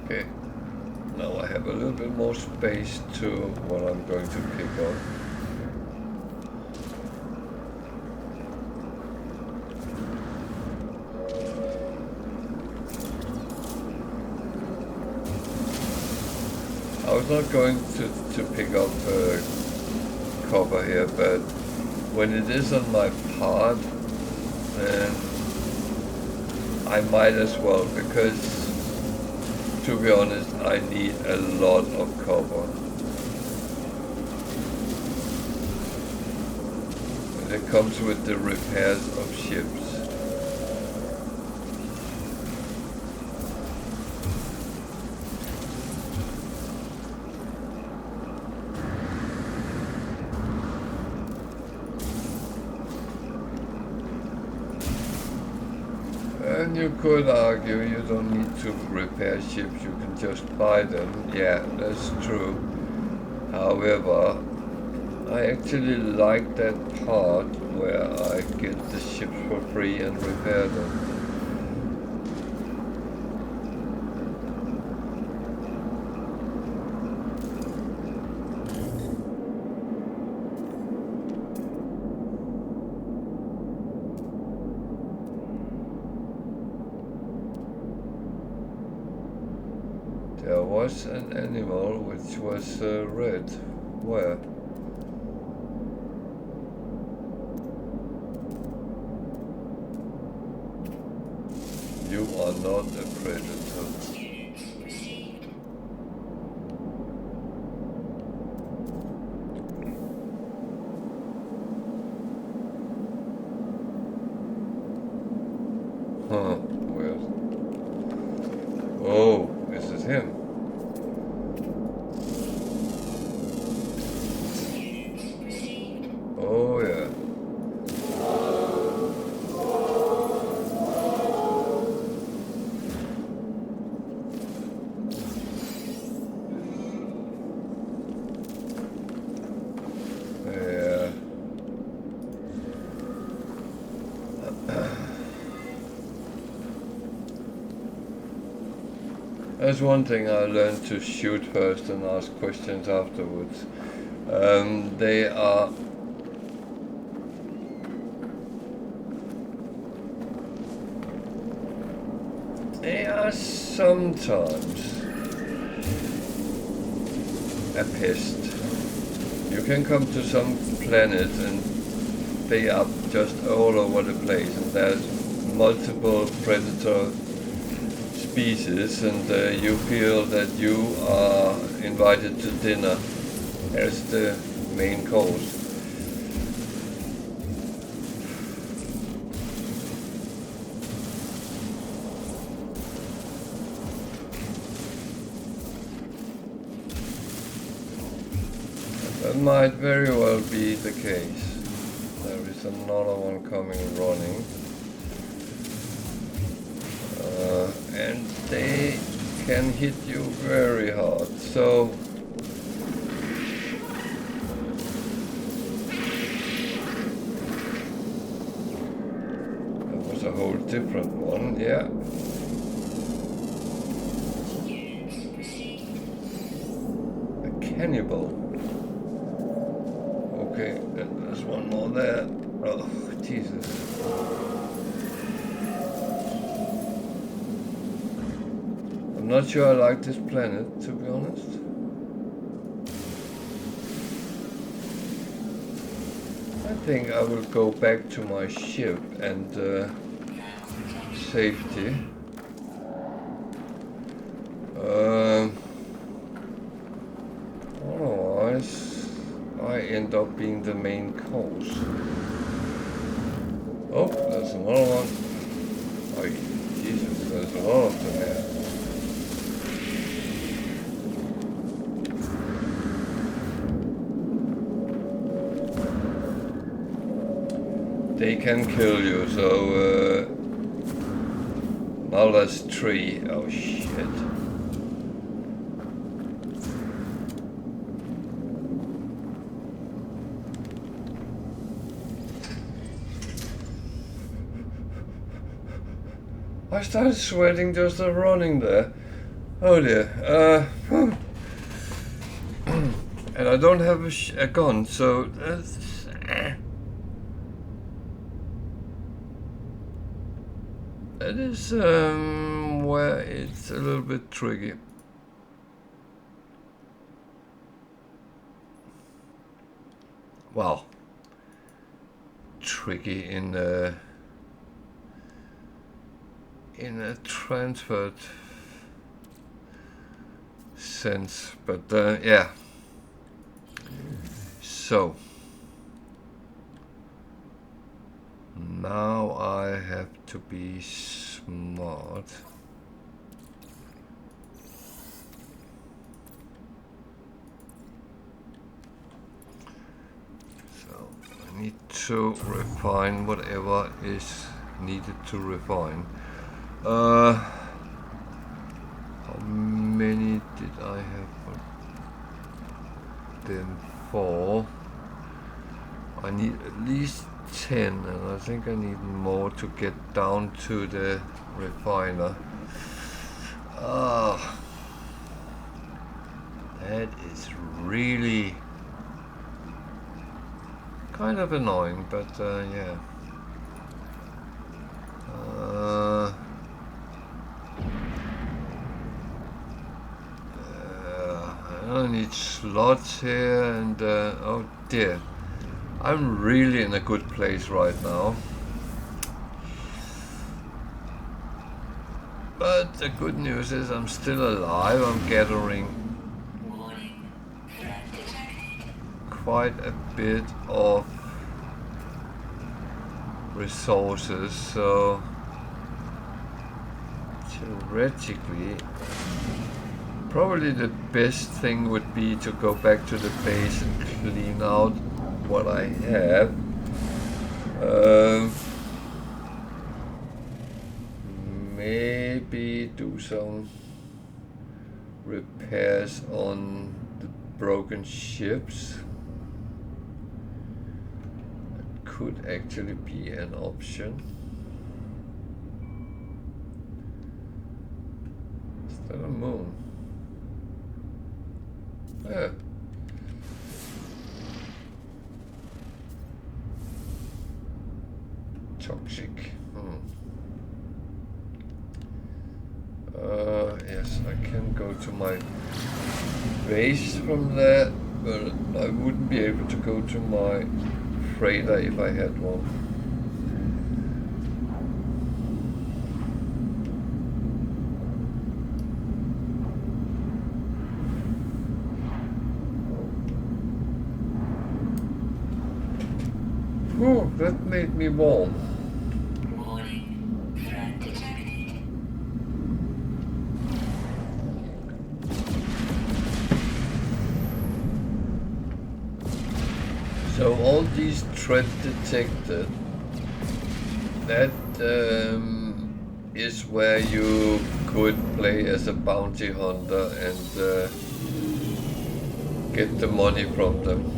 Okay, now I have a little bit more space to what I'm going to pick up. I was not going to pick up copper here, but when it is on my path, then I might as well, because to be honest, I need a lot of copper. And it comes with the repairs of ships. And you could argue you don't need to repair ships, you can just buy them. Yeah, that's true. However, I actually like that part where I get the ships for free and repair them. There was an animal which was red. Where? You are not a predator. Huh, where? Oh, is it him? Oh yeah. Yeah. That's one thing I learned, to shoot first and ask questions afterwards. They are sometimes a pest. You can come to some planet and they are just all over the place, and there's multiple predator species, and you feel that you are invited to dinner as the main course. That might very well be the case. There is another one coming running. And they can hit you very hard. So that was a whole different one, yeah. A cannibal. Okay, there's one more there. Oh, Jesus. I'm not sure I like this planet, to be honest. I think I will go back to my ship and safety. Otherwise, I end up being the main course. Oh, there's another one. Oh, Jesus, there's a lot of them here. They can kill you, so now that's 3. Oh shit. I started sweating just running there. Oh dear. And I don't have a gun, so that's... That is where it's a little bit tricky. Well, tricky in a transferred sense, but yeah. So now I have to be smart. So I need to refine whatever is needed to refine. How many did I have for them? 4. I need at least 10, and I think I need more to get down to the refiner. That is really kind of annoying, but yeah. I need slots here, and oh dear, I'm really in a good place right now. But the good news is I'm still alive. I'm gathering quite a bit of resources, so theoretically probably the best thing would be to go back to the base and clean out what I have. Maybe do some repairs on the broken ships. That could actually be an option. Is that a moon? Yeah. Toxic. Yes, I can go to my base from there, but I wouldn't be able to go to my freighter if I had one. Oh, that made me warm. Warning, threat detected. So all these threat detected, that is where you could play as a bounty hunter and get the money from them.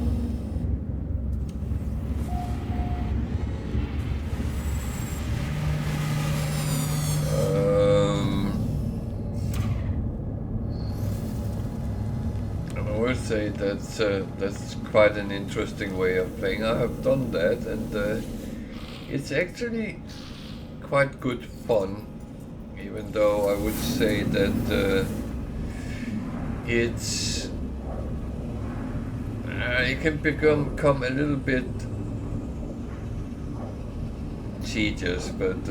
Say that's quite an interesting way of playing. I have done that, and it's actually quite good fun, even though I would say that it can become a little bit tedious, but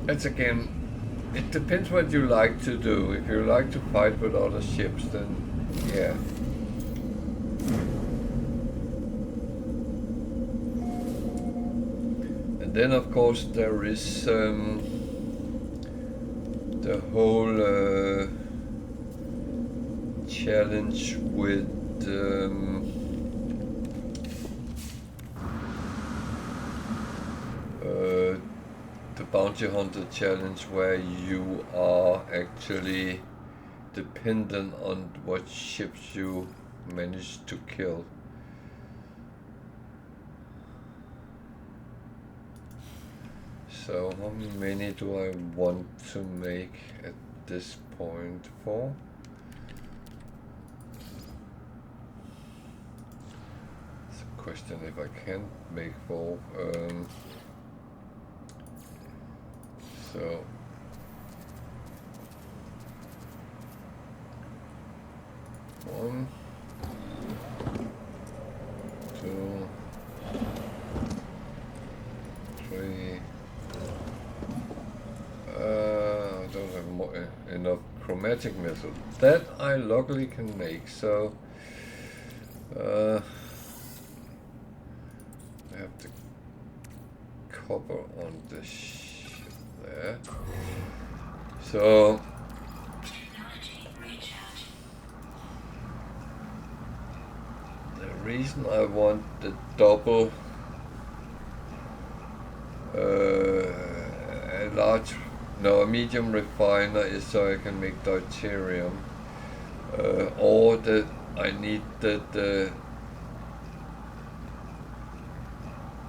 it's again, it depends what you like to do. If you like to fight with other ships, then yeah. And then of course there is the whole challenge with the bounty hunter challenge, where you are actually dependent on what ships you manage to kill. So how many do I want to make at this point? 4? It's a question if I can make 4. So 1, 2, 3. I don't have enough chromatic metal. That I luckily can make, so I have the copper on the ship there. So the reason I want the double a medium refiner is so I can make deuterium, or that I need the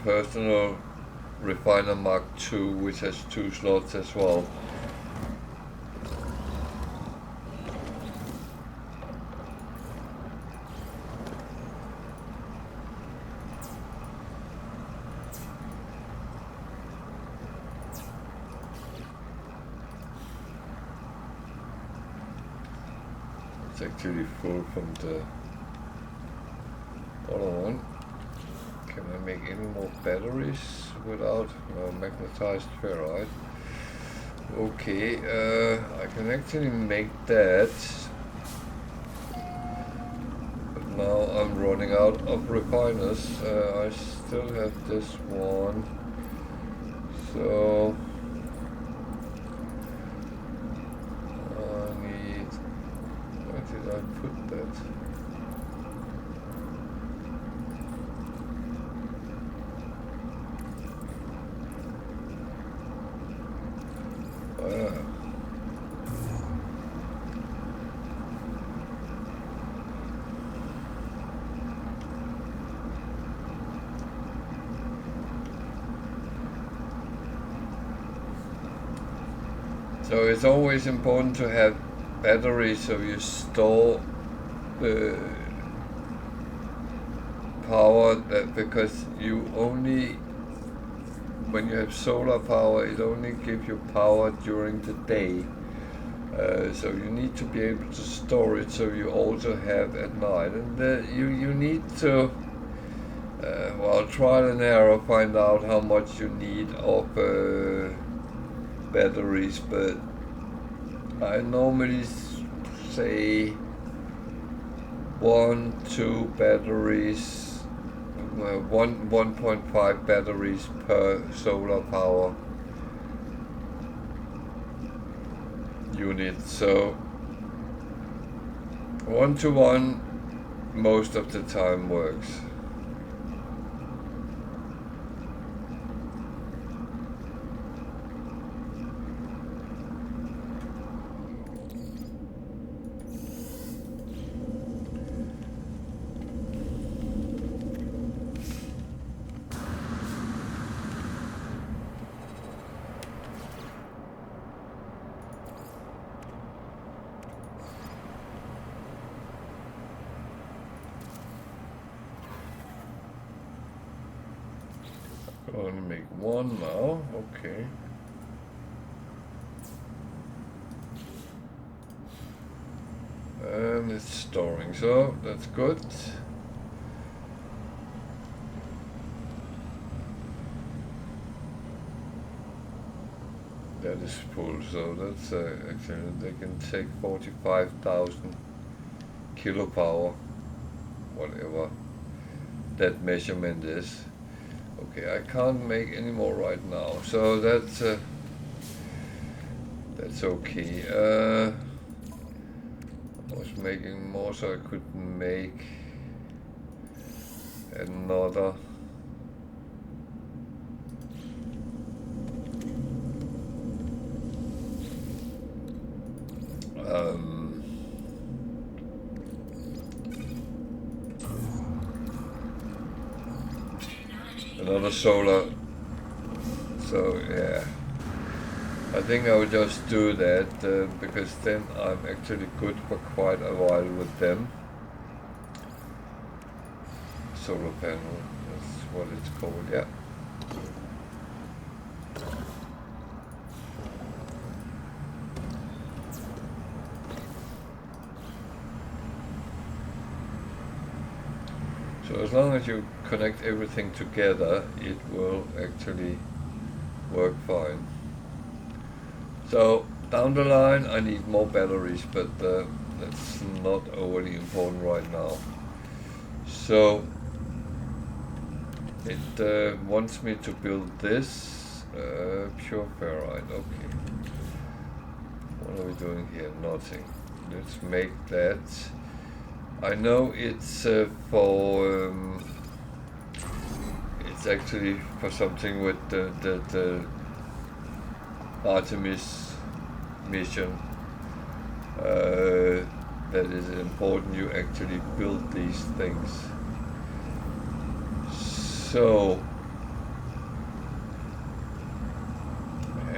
personal refiner Mark II, which has 2 slots as well. Actually full from the other one. Can I make any more batteries without magnetized ferrite? Okay, I can actually make that, but now I'm running out of refiners. I still have this one, so I put that. So it's always important to have batteries so you store the power, that because you only, when you have solar power, it only gives you power during the day. So you need to be able to store it so you also have at night. And you need to, well, trial and error, find out how much you need of batteries, but I normally say 1-2 batteries, 1.5 batteries per solar power unit. So 1-to-1 most of the time works. Only make 1 now, okay. And it's storing, so that's good. That is full, so that's actually, they can take 45,000 kilopower, whatever that measurement is. Okay, I can't make any more right now, so that's okay. I was making more so I could make another So yeah, I think I will just do that because then I'm actually good for quite a while with them. Solar panel, that's what it's called, yeah. So as long as you connect everything together, it will actually work fine. So down the line I need more batteries, but that's not overly important right now. So it wants me to build this pure ferrite. Okay. What are we doing here? Nothing. Let's make that. I know it's for it's actually for something with the Artemis mission. That is important. You actually build these things. So I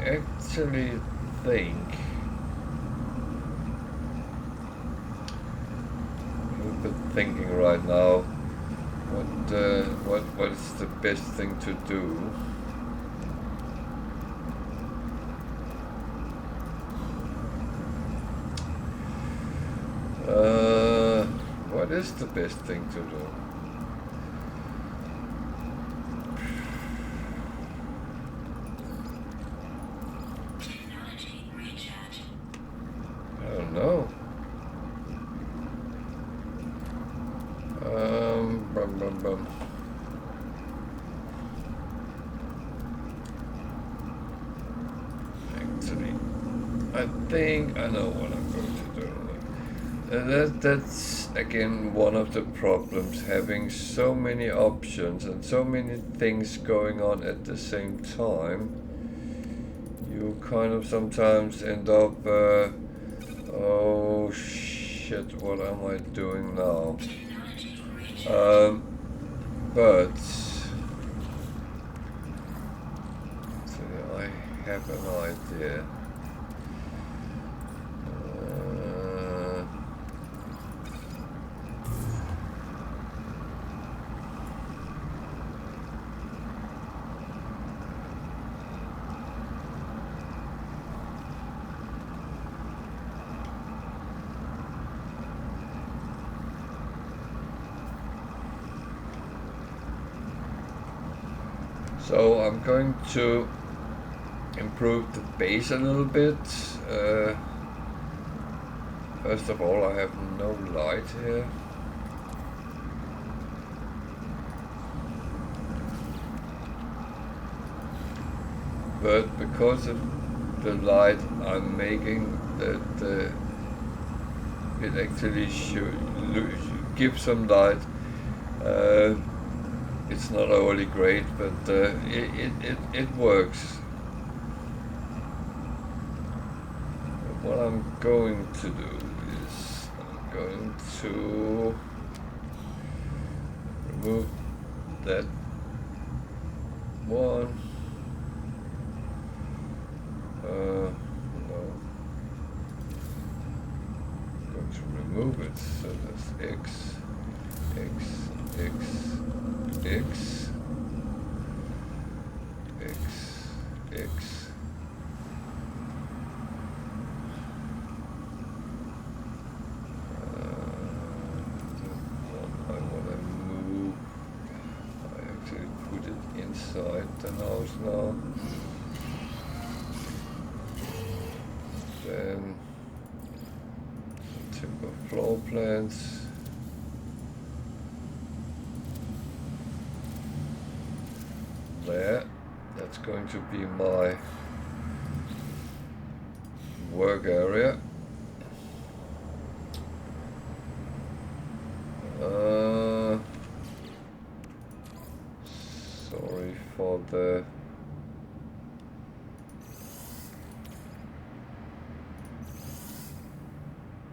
actually think thinking right now what is the best thing to do. What is the best thing to do? I don't know. Actually, I think I know what I'm going to do. That's again one of the problems, having so many options and so many things going on at the same time. You kind of sometimes end up, oh shit, what am I doing now? But so I have an idea. So I'm going to improve the base a little bit. First of all, I have no light here. But because of the light I'm making, that it actually should give some light. It's not overly great, but it works. What I'm going to do is I'm going to remove that one. No. I'm going to remove it. So that's X, X, X, X, X, X. I want to move. I actually put it inside the house now. Then timber floor plans. There, that's going to be my work area. Sorry for the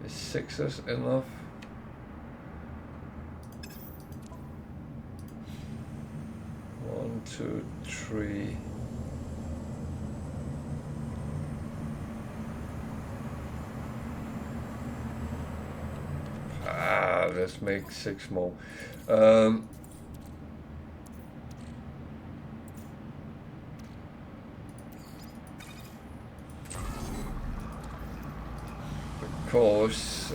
is 6 enough? 2, 3. Let's make 6 more. Because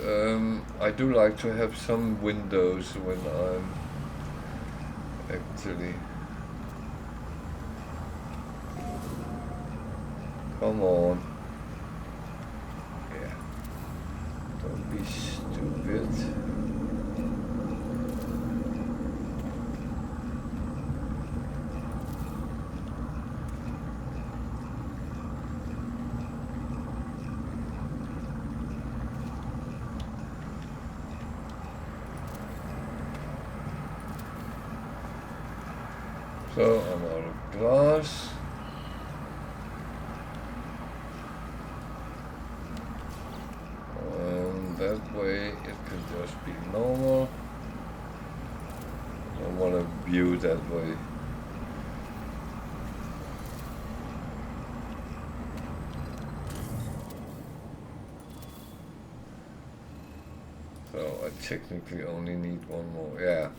I do like to have some windows when I'm actually... Come on. Yeah. Don't be stupid. So I'm out of glass. And that way it can just be normal. I don't want to view that way. So I technically only need 1 more, yeah.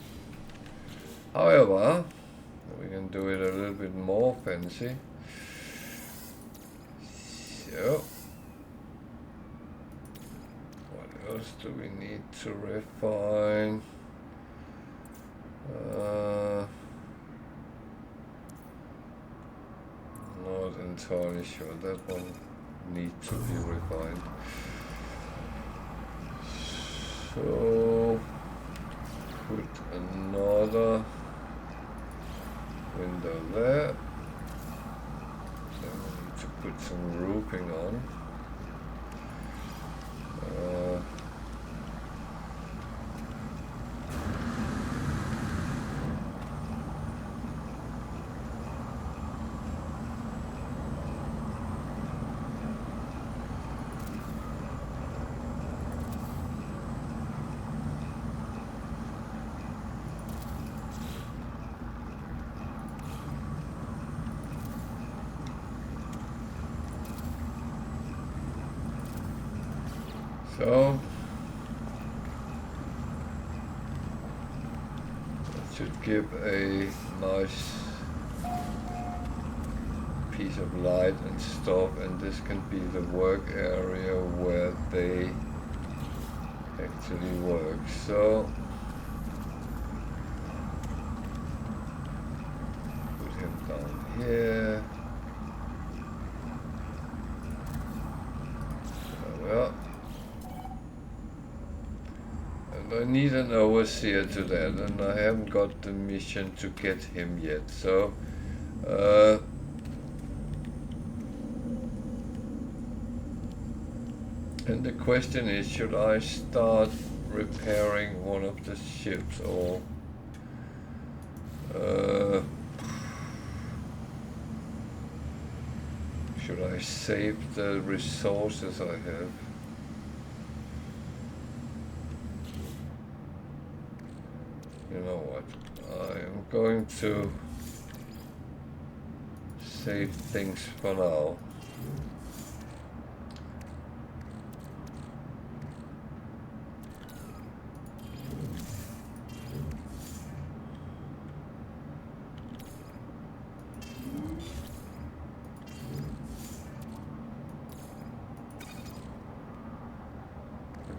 However, we can do it a little bit more fancy. So, what else do we need to refine? Not entirely sure. That one needs to be refined. So, put another window there. Then we need to put some roofing on. So that should give a nice piece of light and stuff, and this can be the work area where they actually work. So put him down here. Well, I need an overseer to that, and I haven't got the mission to get him yet. So, and the question is, should I start repairing one of the ships, or should I save the resources I have? You know what, I am going to save things for now.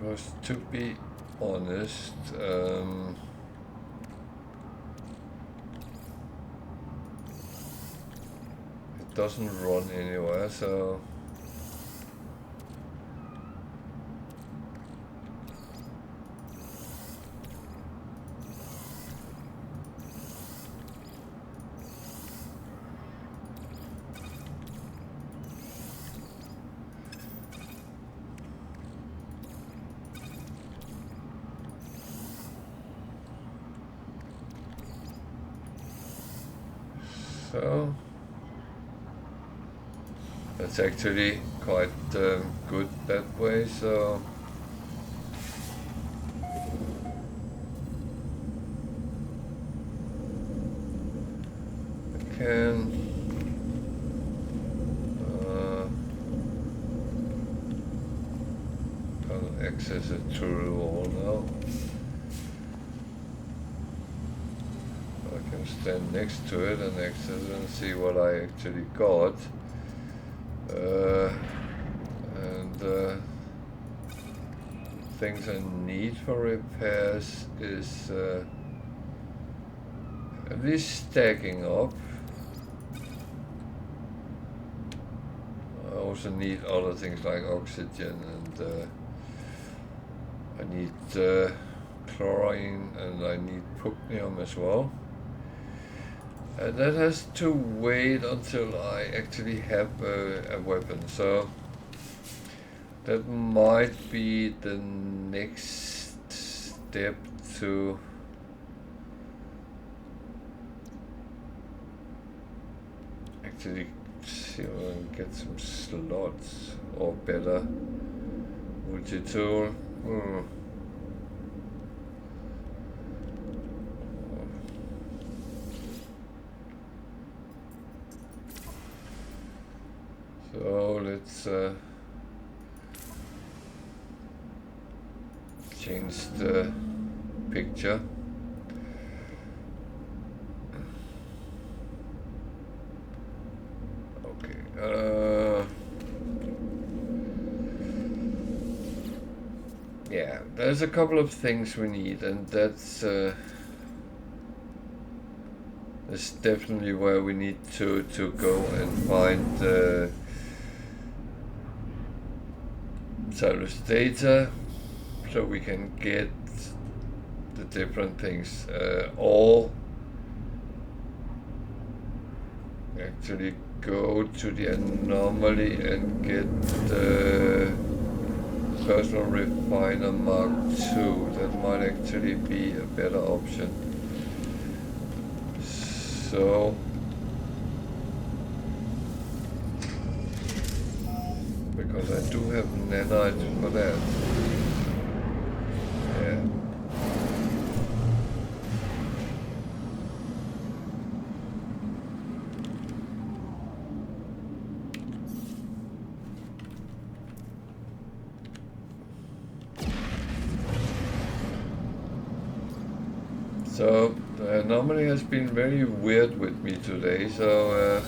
Because to be honest, doesn't run anywhere, so it's actually quite good that way. So access it through the wall now. I can stand next to it and access it and see what I actually got. Things I need for repairs is at least stacking up. I also need other things like oxygen, and I need chlorine, and I need pugnium as well. And that has to wait until I actually have a weapon, so that might be the next step to actually see if I can get some slots or better multi-tool. So let's change the picture. Okay. Yeah, there's a couple of things we need, and that's definitely where we need to go and find Salvage data, so we can get the different things, or actually go to the anomaly and get the personal refiner Mark II. That might actually be a better option. So because I do have nanite for that. Yeah. So the anomaly has been very weird with me today, so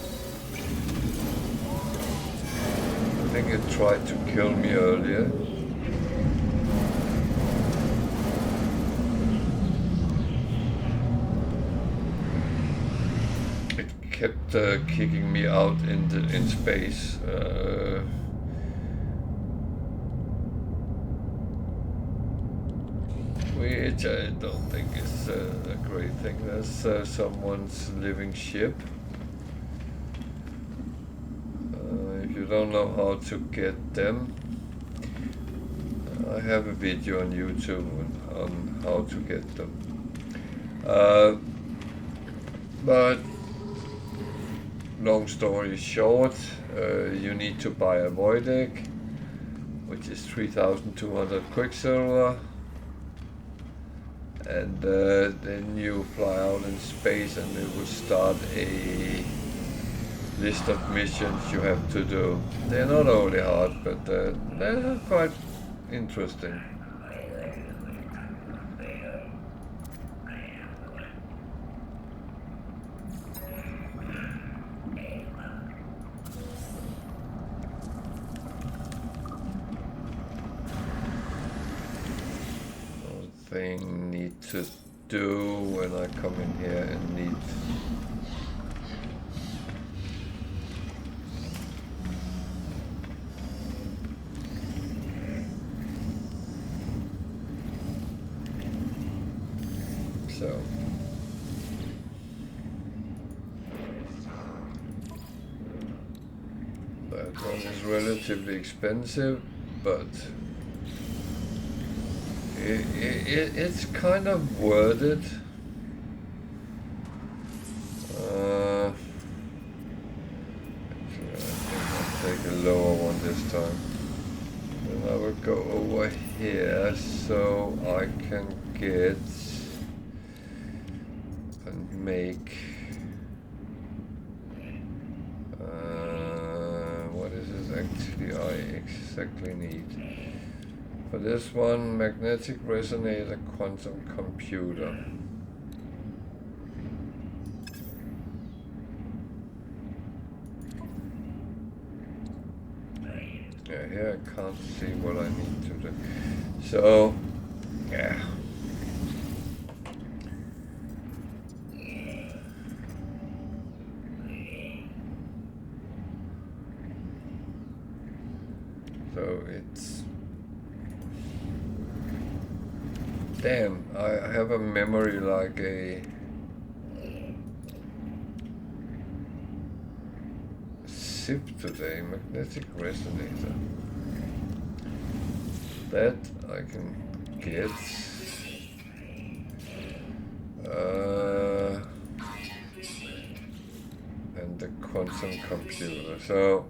I think it tried to kill me earlier. It kept kicking me out in space. Which I don't think is a great thing. That's someone's living ship. If you don't know how to get them, I have a video on YouTube on how to get them. But long story short, you need to buy a void egg, which is 3,200 quicksilver. And then you fly out in space, and it will start a list of missions you have to do. They're not only hard, but they're quite interesting. Thing need to do when I come in here and need so that one is relatively expensive, but it's kind of worded. Actually, I think I'll take a lower one this time. Then I will go over here so I can get and make what is it actually I exactly need? For this one, magnetic resonator quantum computer. Yeah, here I can't see what I need to do. So, yeah. So it's... Damn, I have a memory like a... SIP today, magnetic resonator. That I can get. And the quantum computer. So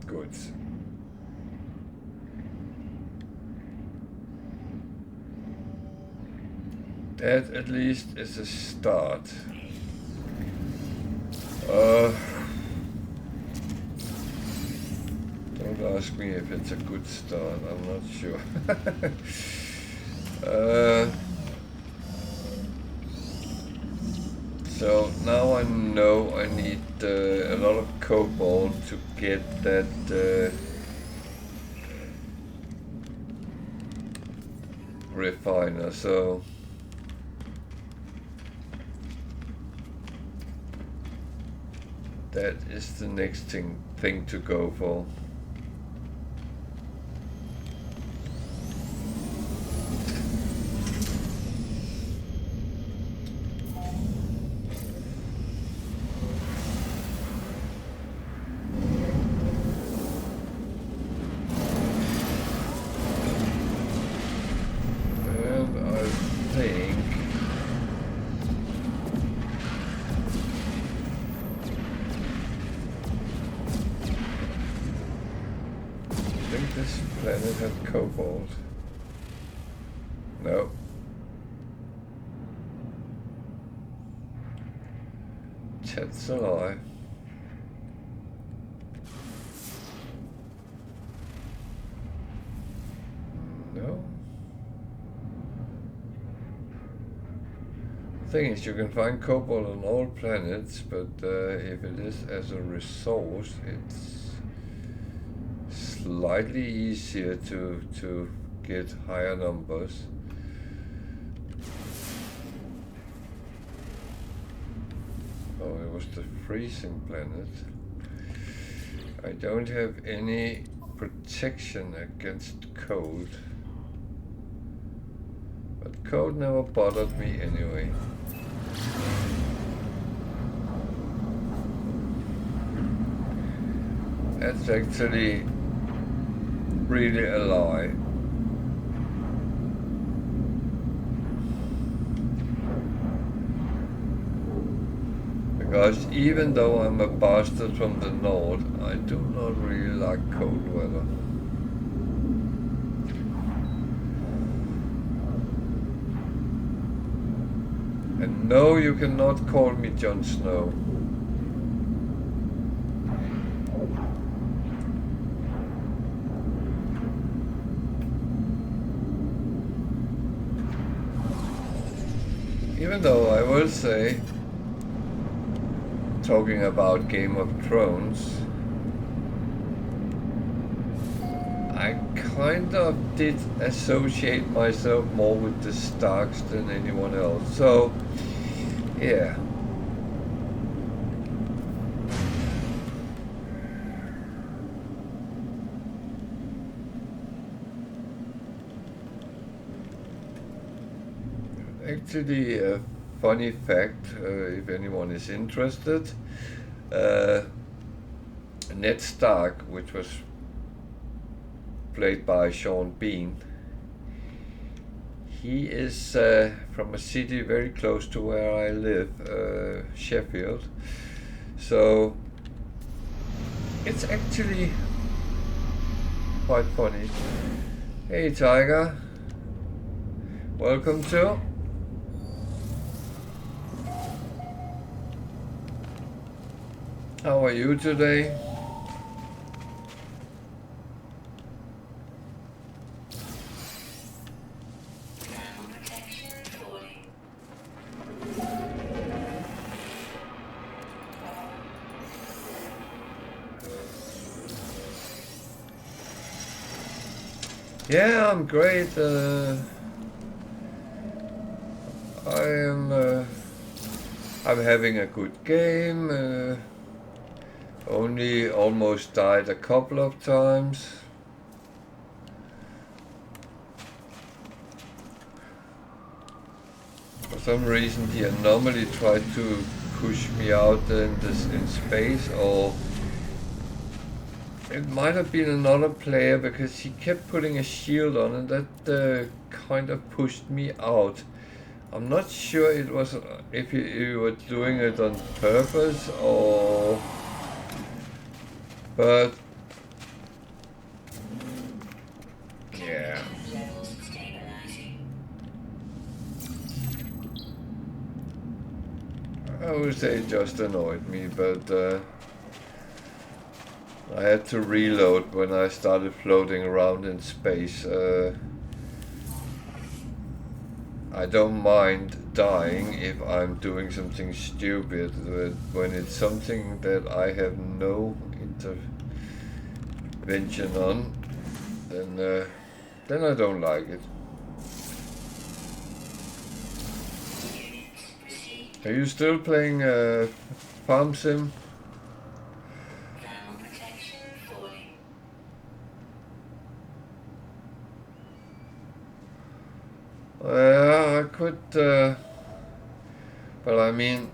good. That at least is a start. Don't ask me if it's a good start, I'm not sure. So now I know I need a lot of cobalt to get that refiner, so that is the next thing to go for. Cobalt. No. That's a lie. No. The thing is, you can find cobalt on all planets, but if it is as a resource, it's slightly easier to get higher numbers. Oh, it was the freezing planet. I don't have any protection against cold. But cold never bothered me anyway. That's actually really a lie. Because even though I'm a bastard from the north, I do not really like cold weather. And no, you cannot call me Jon Snow. Even though I will say, talking about Game of Thrones, I kind of did associate myself more with the Starks than anyone else. So, yeah. Actually, a funny fact, if anyone is interested, Ned Stark, which was played by Sean Bean, he is from a city very close to where I live, Sheffield. So it's actually quite funny. Hey Tiger, welcome to. How are you today? Yeah, I'm great. I'm having a good game. Only almost died a couple of times. For some reason, the anomaly tried to push me out in space, or it might have been another player because he kept putting a shield on, and that kind of pushed me out. I'm not sure it was if you were doing it on purpose or, but yeah. I would say it just annoyed me, but I had to reload when I started floating around in space. I don't mind dying if I'm doing something stupid, but when it's something that I have no intervention on, then I don't like it. Are you still playing Farm Sim? I could, but I mean,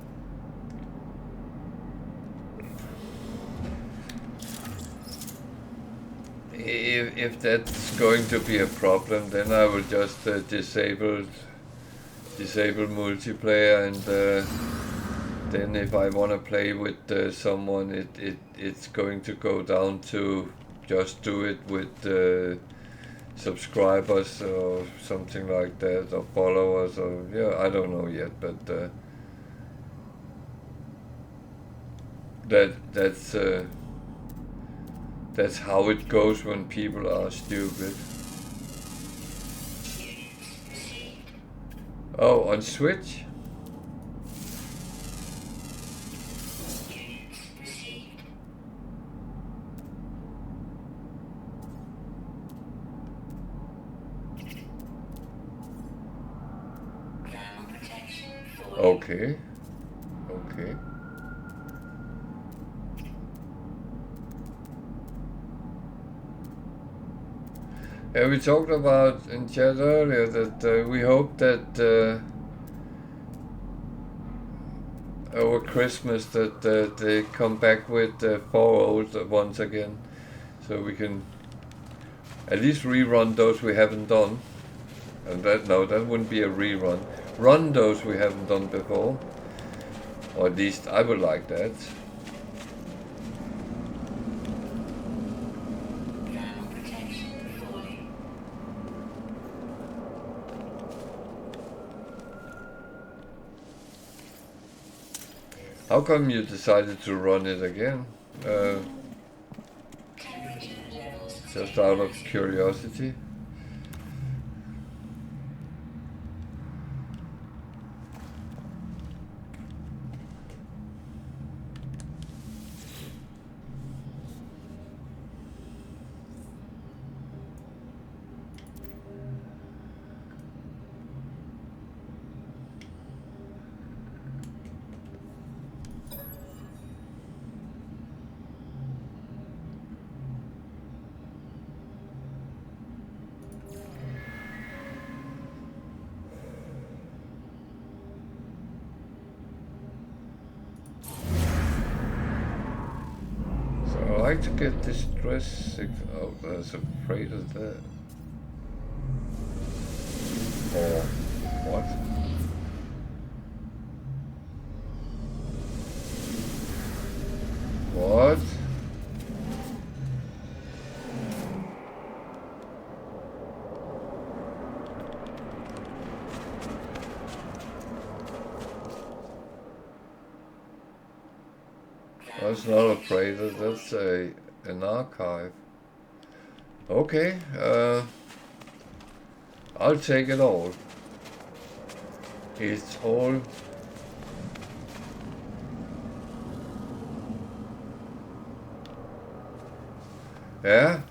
if that's going to be a problem, then I will just disable multiplayer, and then if I want to play with someone, it's going to go down to just do it with subscribers or something like that, or followers, or yeah, I don't know yet, but that's how it goes when people are stupid. Oh, on Switch? Okay. Okay. Yeah, we talked about in chat earlier that we hope that over Christmas that they come back with 4 old once again, so we can at least rerun those we haven't done. And that wouldn't be a rerun. Run those we haven't done before, or at least I would like that. How come you decided to run it again? Just out of curiosity? I like to get this dress. Oh, there's a freight of that. Or what? What? That's not a freighter, that's an archive. Okay, I'll take it all. It's all. Yeah?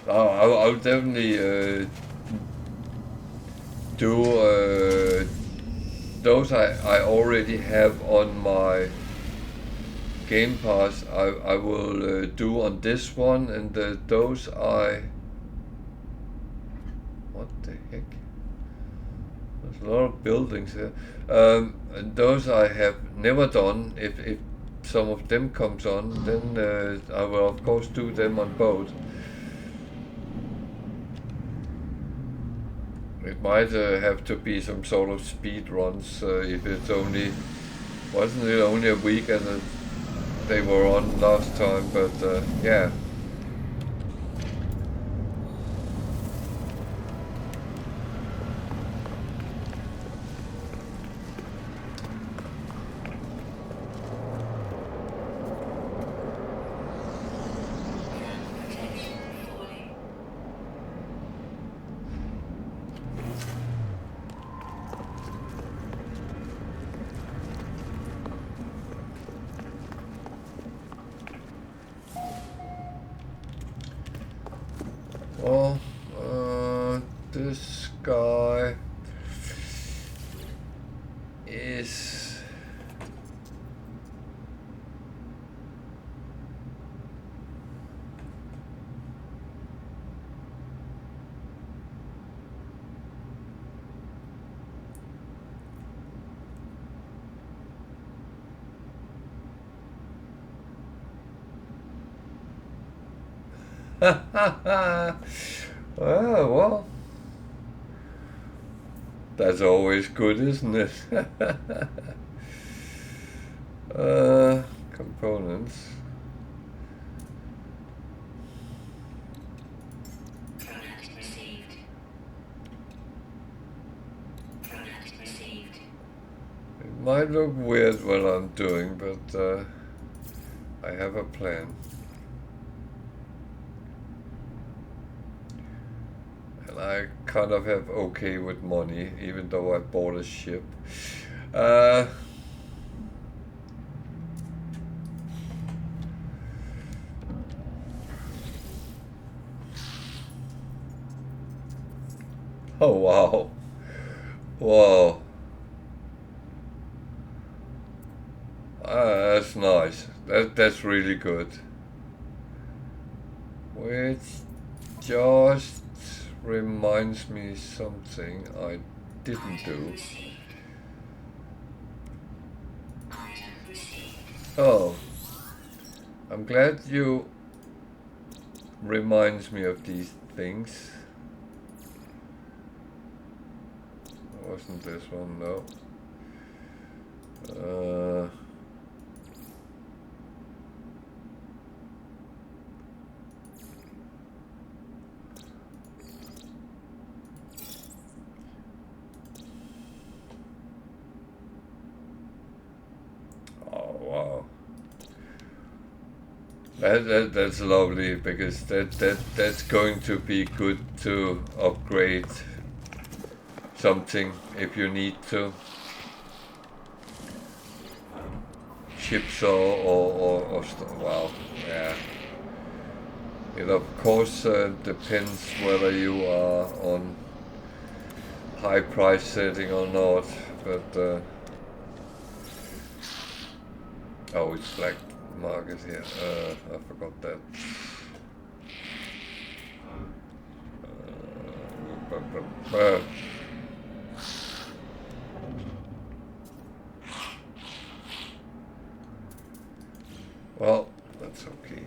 I'll definitely do those I already have on my Game Pass. I will do on this one, and those what the heck? There's a lot of buildings here. And those I have never done. If some of them comes on, then I will of course do them on both. It might have to be some sort of speed runs if it's only, wasn't it only a week and they were on last time, but yeah. Well, this guy is oh, well, that's always good, isn't it? Components. Product received. Product received. It might look weird what I'm doing, but I have a plan. I kind of have okay with money, even though I bought a ship. Oh wow. Whoa. That's nice. That's really good. Which just reminds me something I didn't do. Oh, I'm glad you reminds me of these things. Wasn't this one? No. Wow, that's lovely, because that's going to be good to upgrade something if you need to. Chips or wow, yeah. It of course depends whether you are on high price setting or not, but oh, it's black market here. I forgot that. Well, that's okay.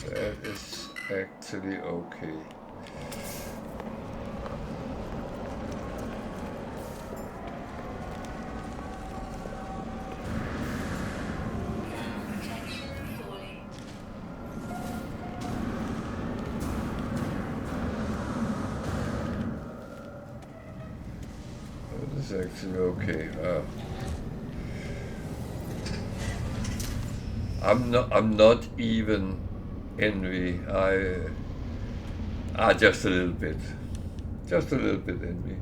That is actually okay. It's actually okay. I'm not even envy. Just a little bit. Just a little bit envy.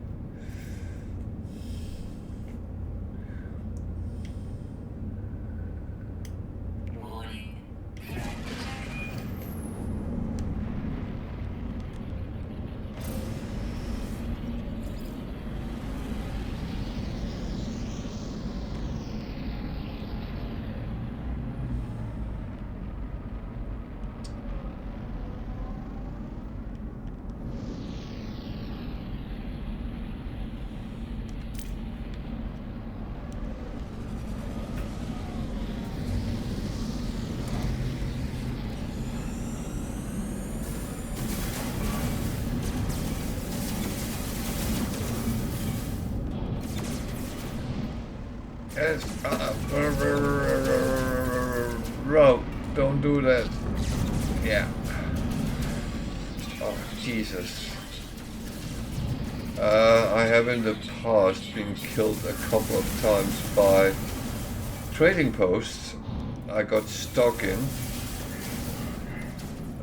Yes. Bro, don't do that. Yeah. Oh, Jesus. I have in the past been killed a couple of times by trading posts I got stuck in.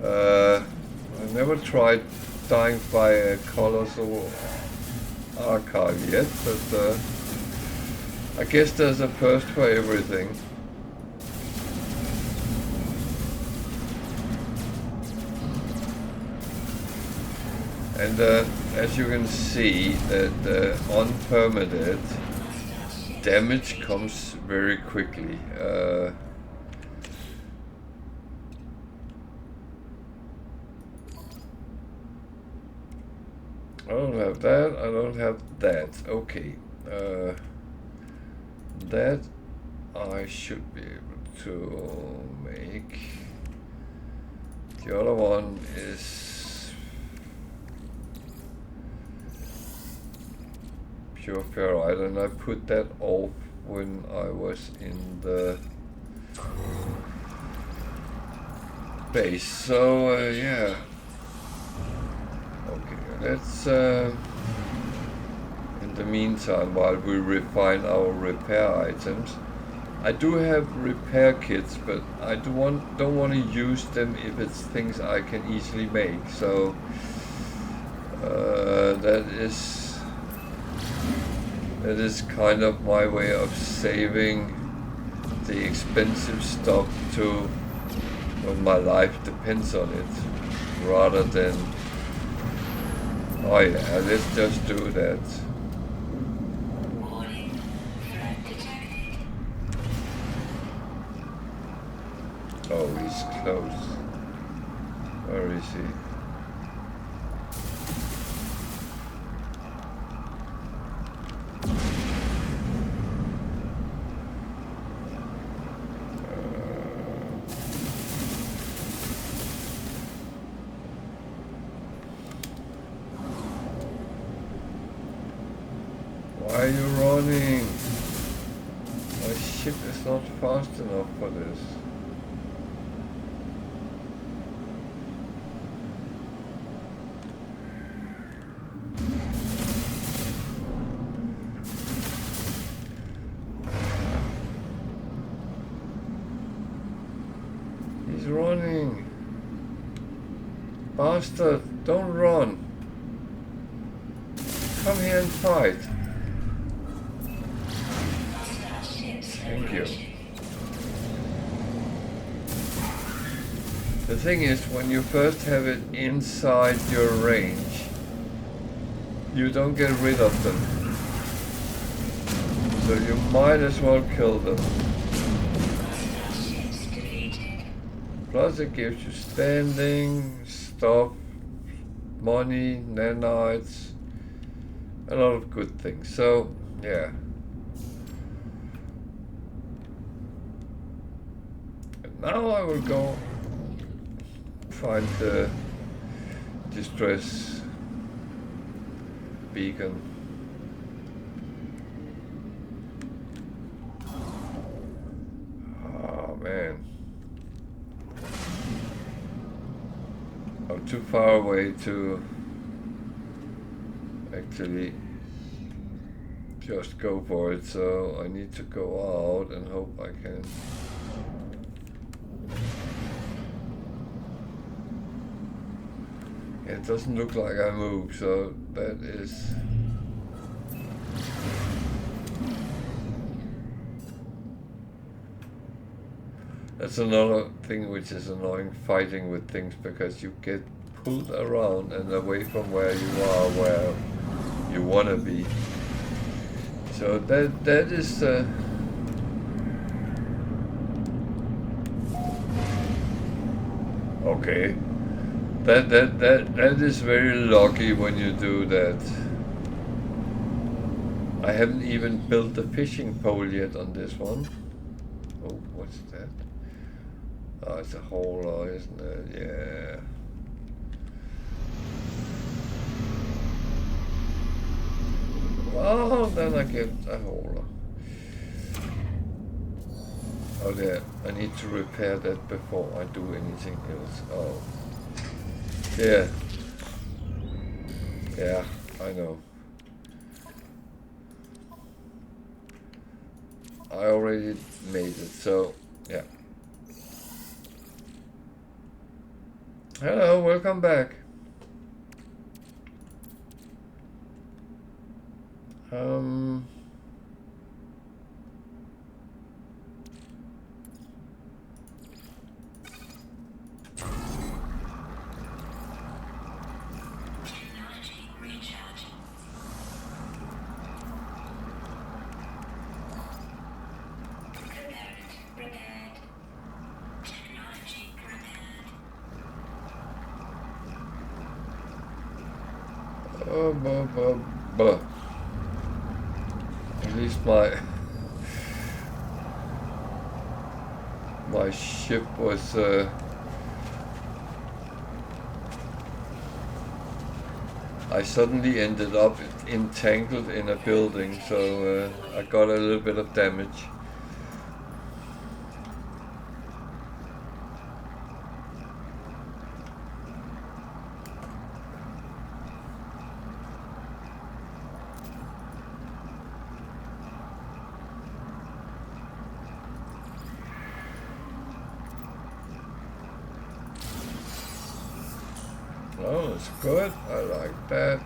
I never tried dying by a colossal archive yet, but I guess there's a first for everything. And as you can see, that on Permadeath, damage comes very quickly. I don't have that, I don't have that. Okay. That I should be able to make. The other one is pure ferrite, and I put that off when I was in the base. So yeah. Okay, let's in the meantime, while we refine our repair items, I do have repair kits, but I don't want to use them if it's things I can easily make. So that is kind of my way of saving the expensive stuff to when my life depends on it, rather than, oh yeah, let's just do that. Oh, he's close. Where is he? Why are you running? My ship is not fast enough for this. He's running. Bastard, don't run. Come here and fight. Thank you. The thing is, when you first have it inside your range, you don't get rid of them. So you might as well kill them. Plus it gives you standing, stuff, money, nanites, a lot of good things. So, yeah. Now I will go find the distress beacon. Oh man. I'm too far away to actually just go for it, so I need to go out and hope I can. It doesn't look like I move, so that is... That's another thing which is annoying, fighting with things, because you get pulled around and away from where you are, where you want to be. So that is... okay. That is very lucky when you do that. I haven't even built the fishing pole yet on this one. Oh, what's that? Oh, it's a hole, isn't it? Yeah. Well, then I get a hole. Oh yeah, I need to repair that before I do anything else. Oh. Yeah. Yeah, I know. I already made it, so yeah. Hello, welcome back. Technology recharge. Prepared. Technology prepared. Buh. At least my ship was I suddenly ended up entangled in a building, so I got a little bit of damage. Oh, it's good. I like that.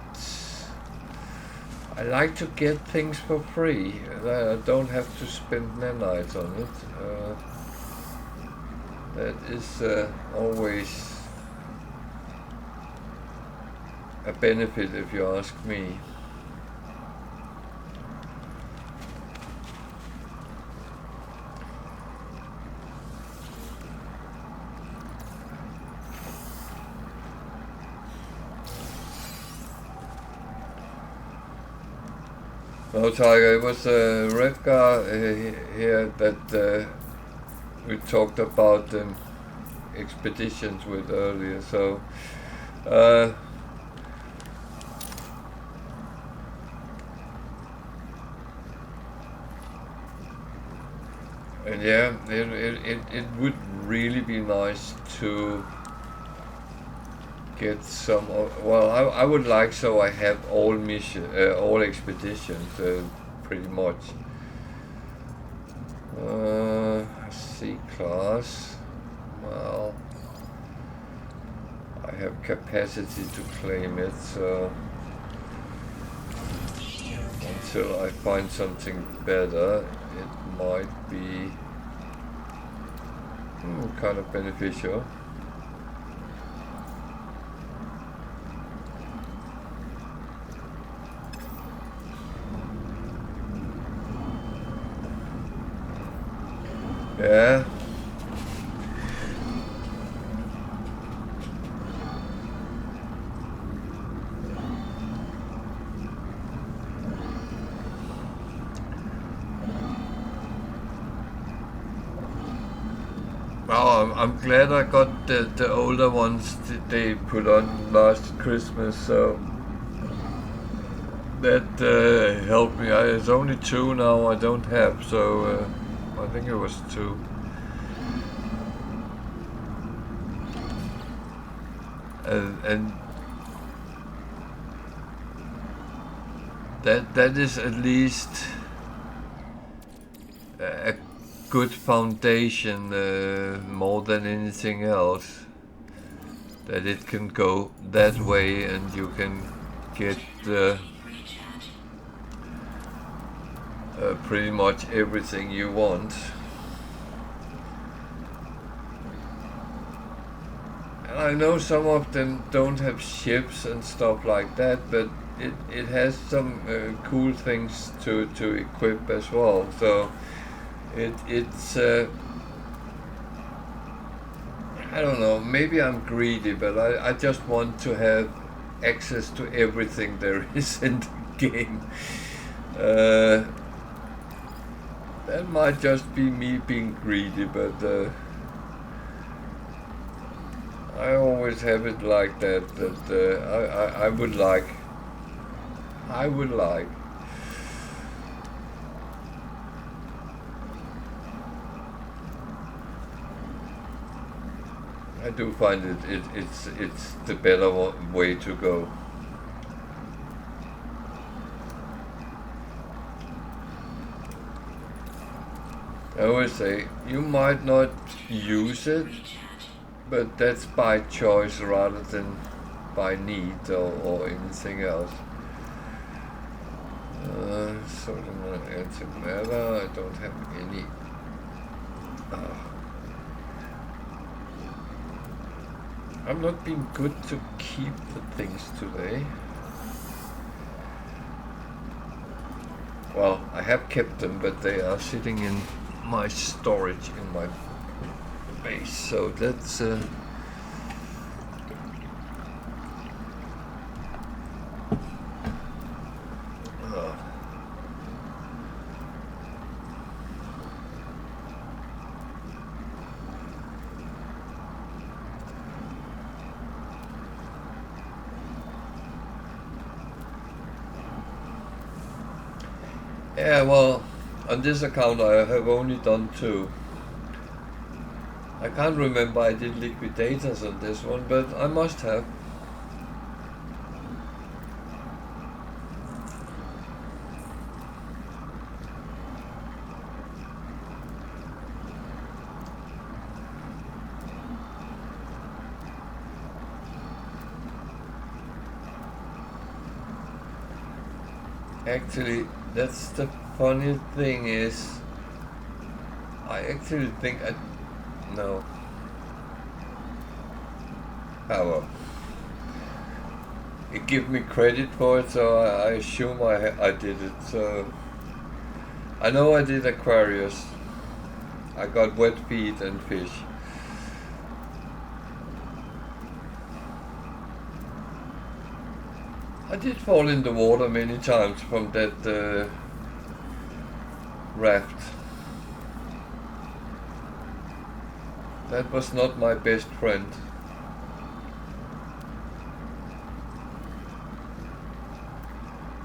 I like to get things for free. I don't have to spend nanites on it. That is always a benefit, if you ask me. No, Tiger, it was Redgar here that we talked about expeditions with earlier, so and yeah, it would really be nice to get some. Well, I would like, so I have all all expeditions, pretty much. C class. Well, I have capacity to claim it, so until I find something better, it might be kind of beneficial. Yeah. Oh, I'm glad I got the older ones they put on last Christmas, so that helped me. It's only 2 now I don't have, so I think it was 2. And that is at least a good foundation, more than anything else, that it can go that way and you can get pretty much everything you want. And I know some of them don't have ships and stuff like that, but it has some cool things to equip as well, so it's I don't know, maybe I'm greedy, but I just want to have access to everything there is in the game. That might just be me being greedy, but I always have it like that, I would like. I do find it's the better way to go. I always say you might not use it, but that's by choice rather than by need or anything else. Sort of antimatter. I don't have any. I'm not being good to keep the things today. Well, I have kept them, but they are sitting in my storage in my base. So that's yeah, well, on this account I have only done 2. I can't remember I did liquidators on this one, but I must have. Actually, that's the funny thing is, I actually think no. Oh well. It give me credit for it, so I assume I did it. So I know I did Aquarius. I got wet feet and fish. I did fall in the water many times from that raft. That was not my best friend.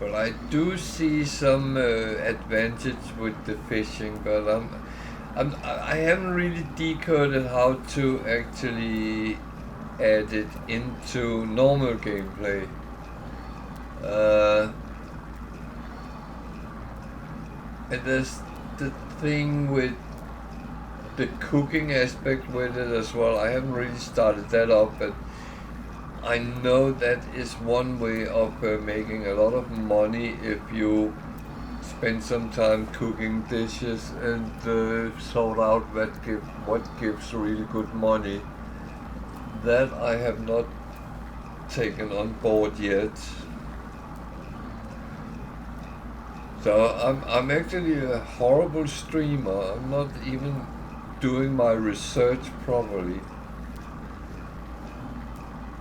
But I do see some advantage with the fishing, but I haven't really decoded how to actually add it into normal gameplay. And there's the thing with the cooking aspect with it as well. I haven't really started that up, but I know that is one way of making a lot of money if you spend some time cooking dishes and sort out what gives really good money. That I have not taken on board yet. So I'm actually a horrible streamer. I'm not even doing my research properly.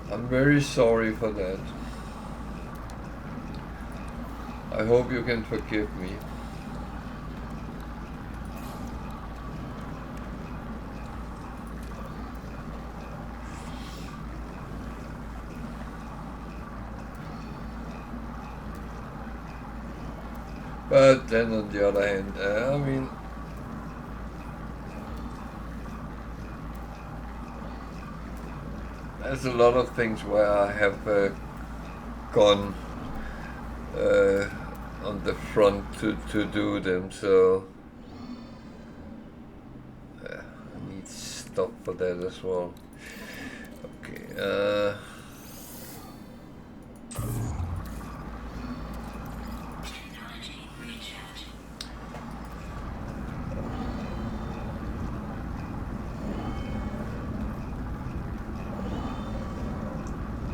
I'm very sorry for that. I hope you can forgive me. But then on the other hand, I mean, there's a lot of things where I have gone on the front to do them, so I need stuff for that as well. Okay.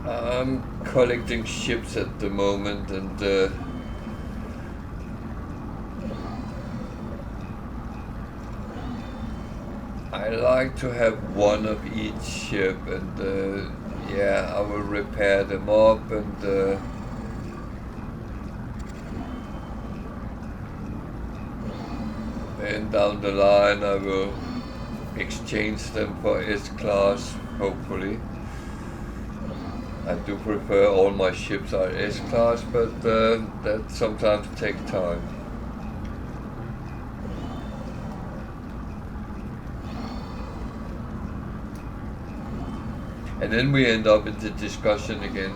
I'm collecting ships at the moment, and I like to have one of each ship, and yeah, I will repair them up, and then down the line I will exchange them for S-class, hopefully. I do prefer all my ships are S-class, but that sometimes takes time. And then we end up in the discussion again.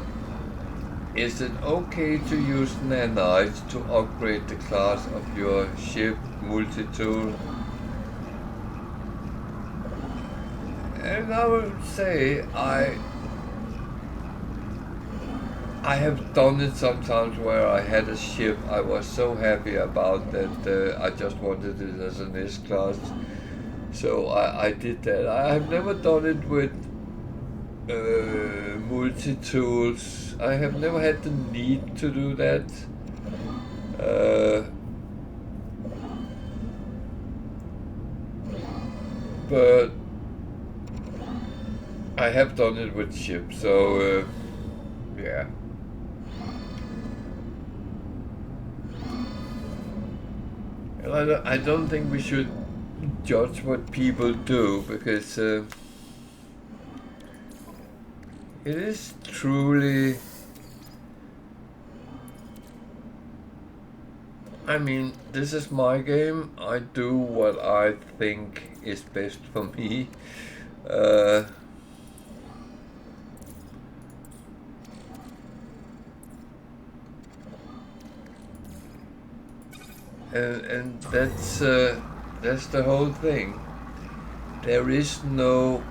Is it okay to use nanites to upgrade the class of your ship multi-tool? And I would say I have done it sometimes where I had a ship I was so happy about that I just wanted it as an S-class. So I did that. I have never done it with multi-tools. I have never had the need to do that. But I have done it with ships, so yeah. And I don't think we should judge what people do, because it is truly, I mean, this is my game. I do what I think is best for me. And that's the whole thing. There is no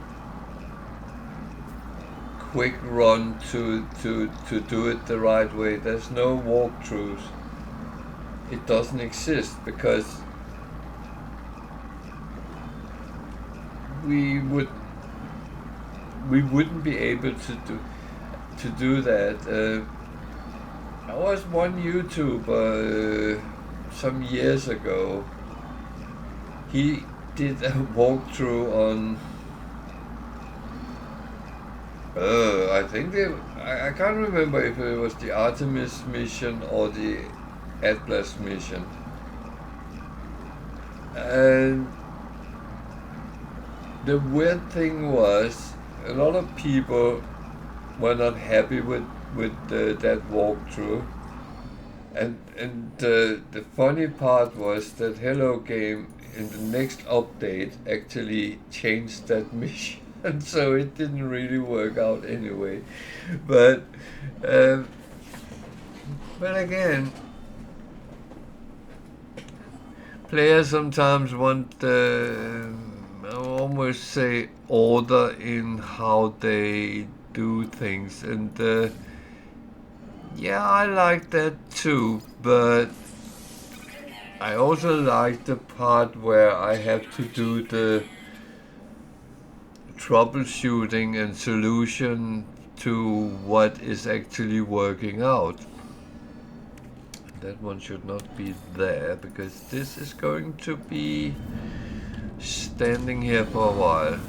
quick run to do it the right way. There's no walkthroughs. It doesn't exist, because we wouldn't be able to do that. I was one YouTuber some years ago. He did a walkthrough on I think I can't remember if it was the Artemis mission or the Atlas mission. And the weird thing was, a lot of people were not happy with that walkthrough. And the funny part was that Hello Game in the next update actually changed that mission. And so it didn't really work out anyway. But again, players sometimes want I almost say order in how they do things, and yeah, I like that too, but I also like the part where I have to do the troubleshooting and solution to what is actually working out. That one should not be there, because this is going to be standing here for a while.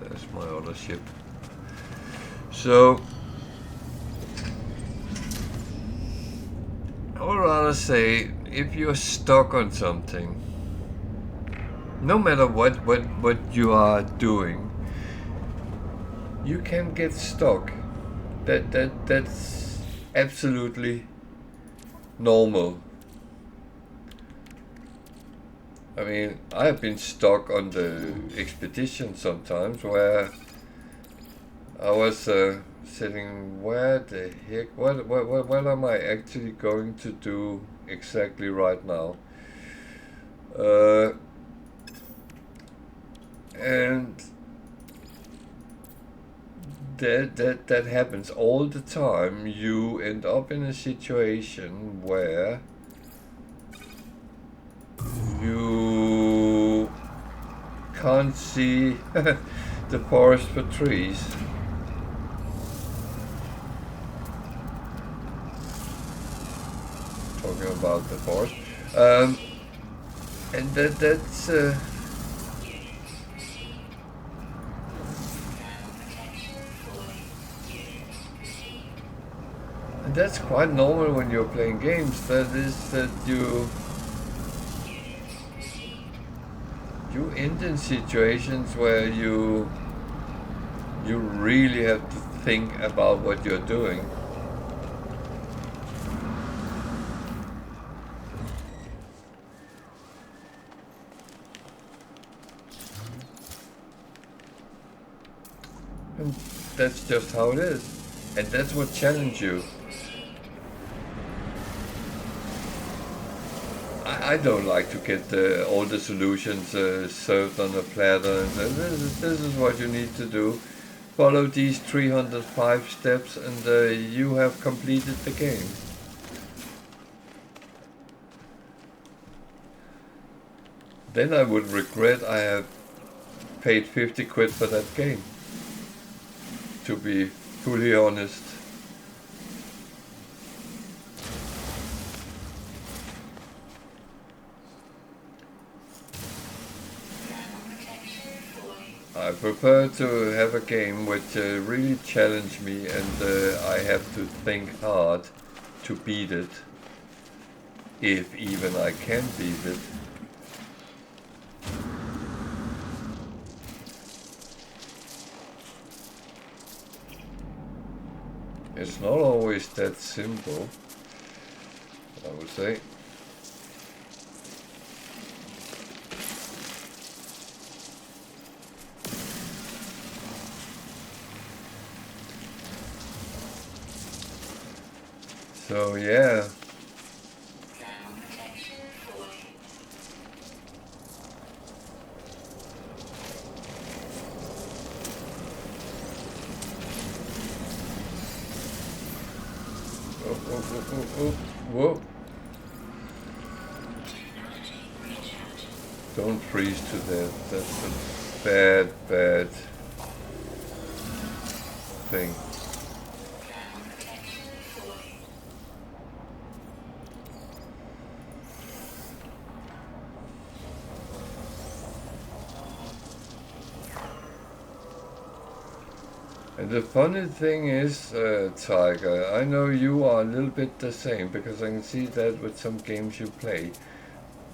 There's my other ship. So I would rather say, if you're stuck on something, no matter what you are doing, you can get stuck. That's absolutely normal. I mean, I have been stuck on the expedition sometimes, where I was sitting, where the heck, what am I actually going to do exactly right now? And that happens all the time. You end up in a situation where you can't see the forest for trees. Talking about the forest, and that's and that's quite normal when you're playing games. That is that you end in situations where you really have to think about what you're doing. And that's just how it is. And that's what challenges you. I don't like to get all the solutions served on a platter. And this is what you need to do. Follow these 305 steps and you have completed the game. Then I would regret I have paid 50 quid for that game. To be fully honest. I prefer to have a game which really challenge me and I have to think hard to beat it, if even I can beat it. It's not always that simple, I would say. So yeah. Whoa. Don't freeze to death. That's a bad thing. And the funny thing is, Tiger, I know you are a little bit the same, because I can see that with some games you play.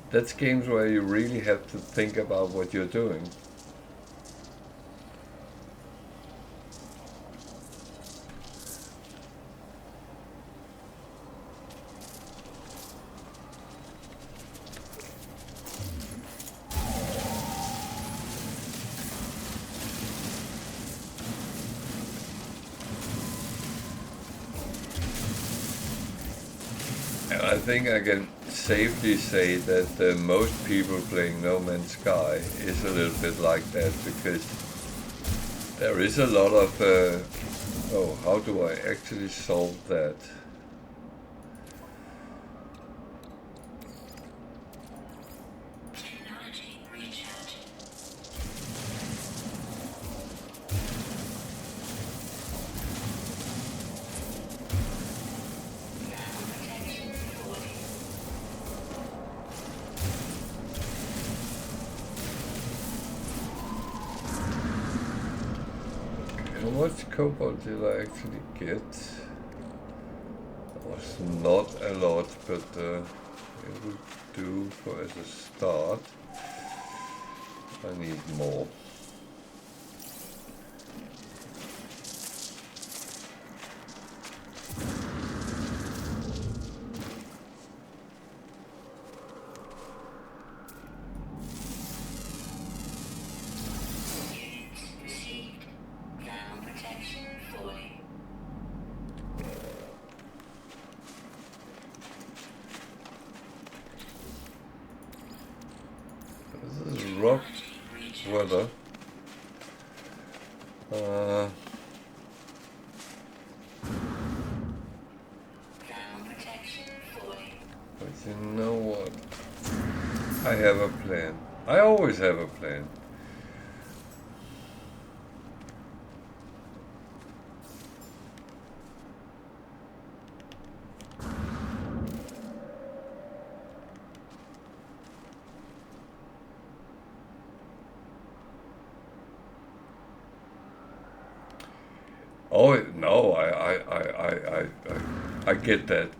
That's games where you really have to think about what you're doing. I think I can safely say that most people playing No Man's Sky is a little bit like that, because there is a lot of, oh, how do I actually solve that? How much cobalt did I actually get? It was not a lot, but it would do for as a start. I need more. This is rough weather. But you know what? I have a plan. I always have a plan. Oh no, I get that.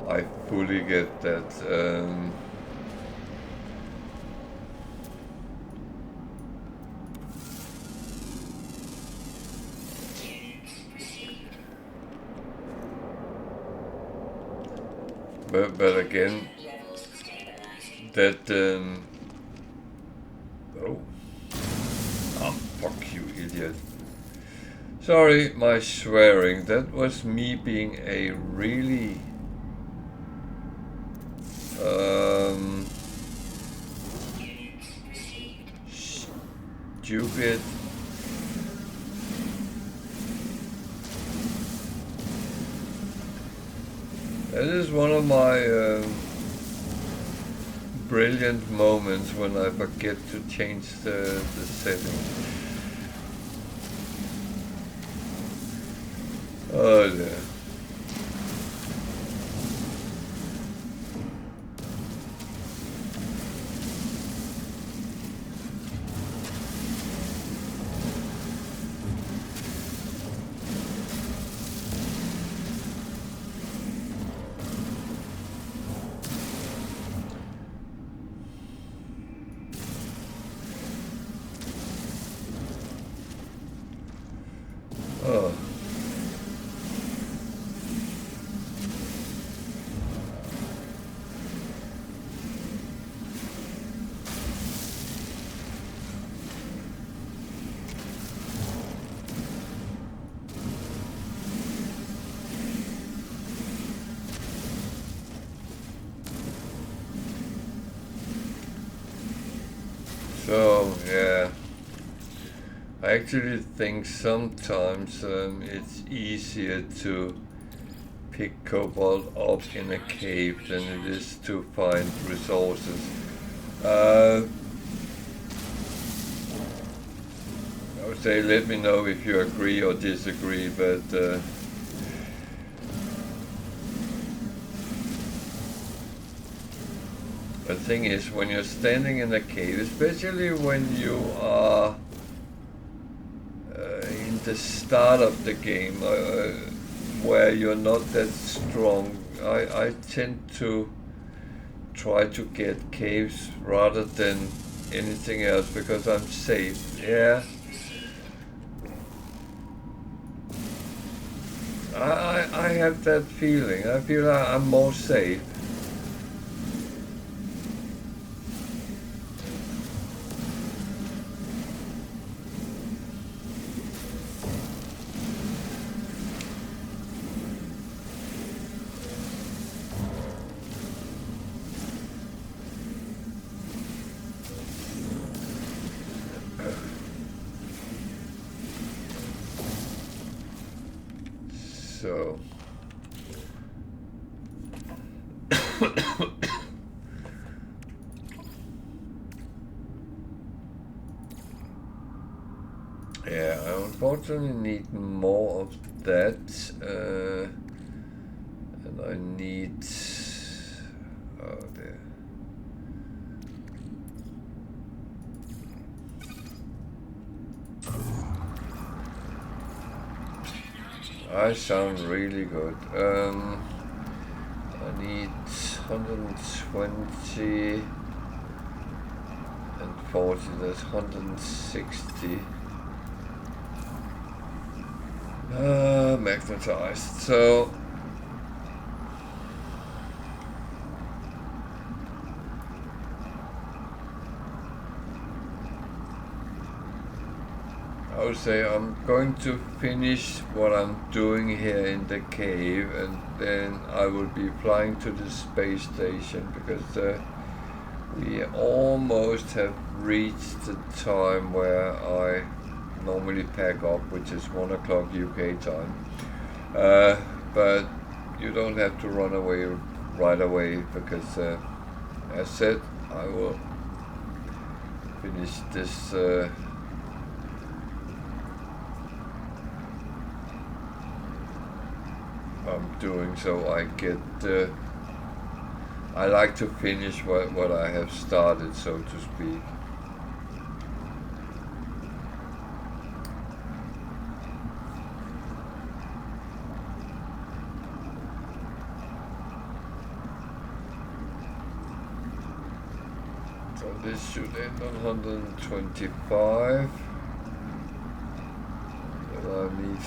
I fully get that. But again, that oh, fuck you, idiot. Sorry, my swearing. That was me being a really stupid that is one of my brilliant moments when I forget to change the settings. Oh dear. Oh. So, yeah, I actually think sometimes it's easier to pick cobalt up in a cave than it is to find resources. I would say let me know if you agree or disagree, but the thing is, when you're standing in a cave, especially when you are in the start of the game, where you're not that strong, I tend to try to get caves rather than anything else because I'm safe. Yeah. I have that feeling. I feel I'm more safe. So yeah, I unfortunately need more of that, and I need there. I sound really good. I need 120 and 40, that's 160. Magnetized. So I would say I'm going to finish what I'm doing here in the cave, and then I will be flying to the space station because we almost have reached the time where I normally pack up, which is 1 o'clock UK time. But you don't have to run away right away because, as said, I will finish this I'm doing, so I get I like to finish what I have started, so to speak. So this should end on 125. Then I need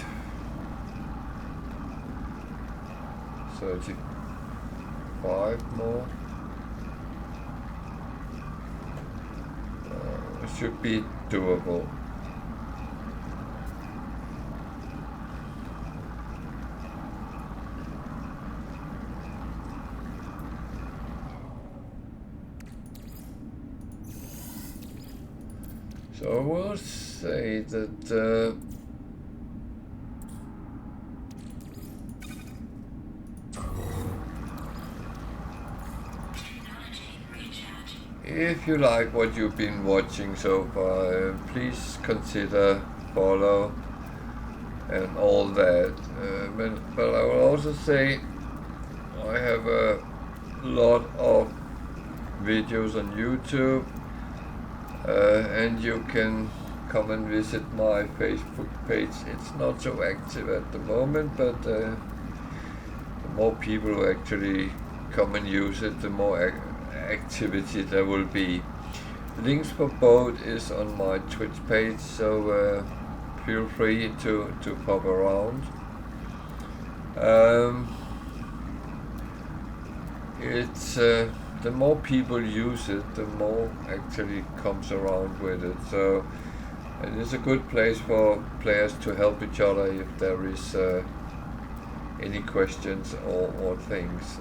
35 more. It should be doable. So I will say that if you like what you've been watching so far, please consider follow and all that. But I will also say I have a lot of videos on YouTube, and you can come and visit my Facebook page. It's not so active at the moment, but the more people who actually come and use it, the more activity there will be. Links for both is on my Twitch page, so feel free to pop around. It's the more people use it, the more actually comes around with it. So it is a good place for players to help each other if there is any questions or things.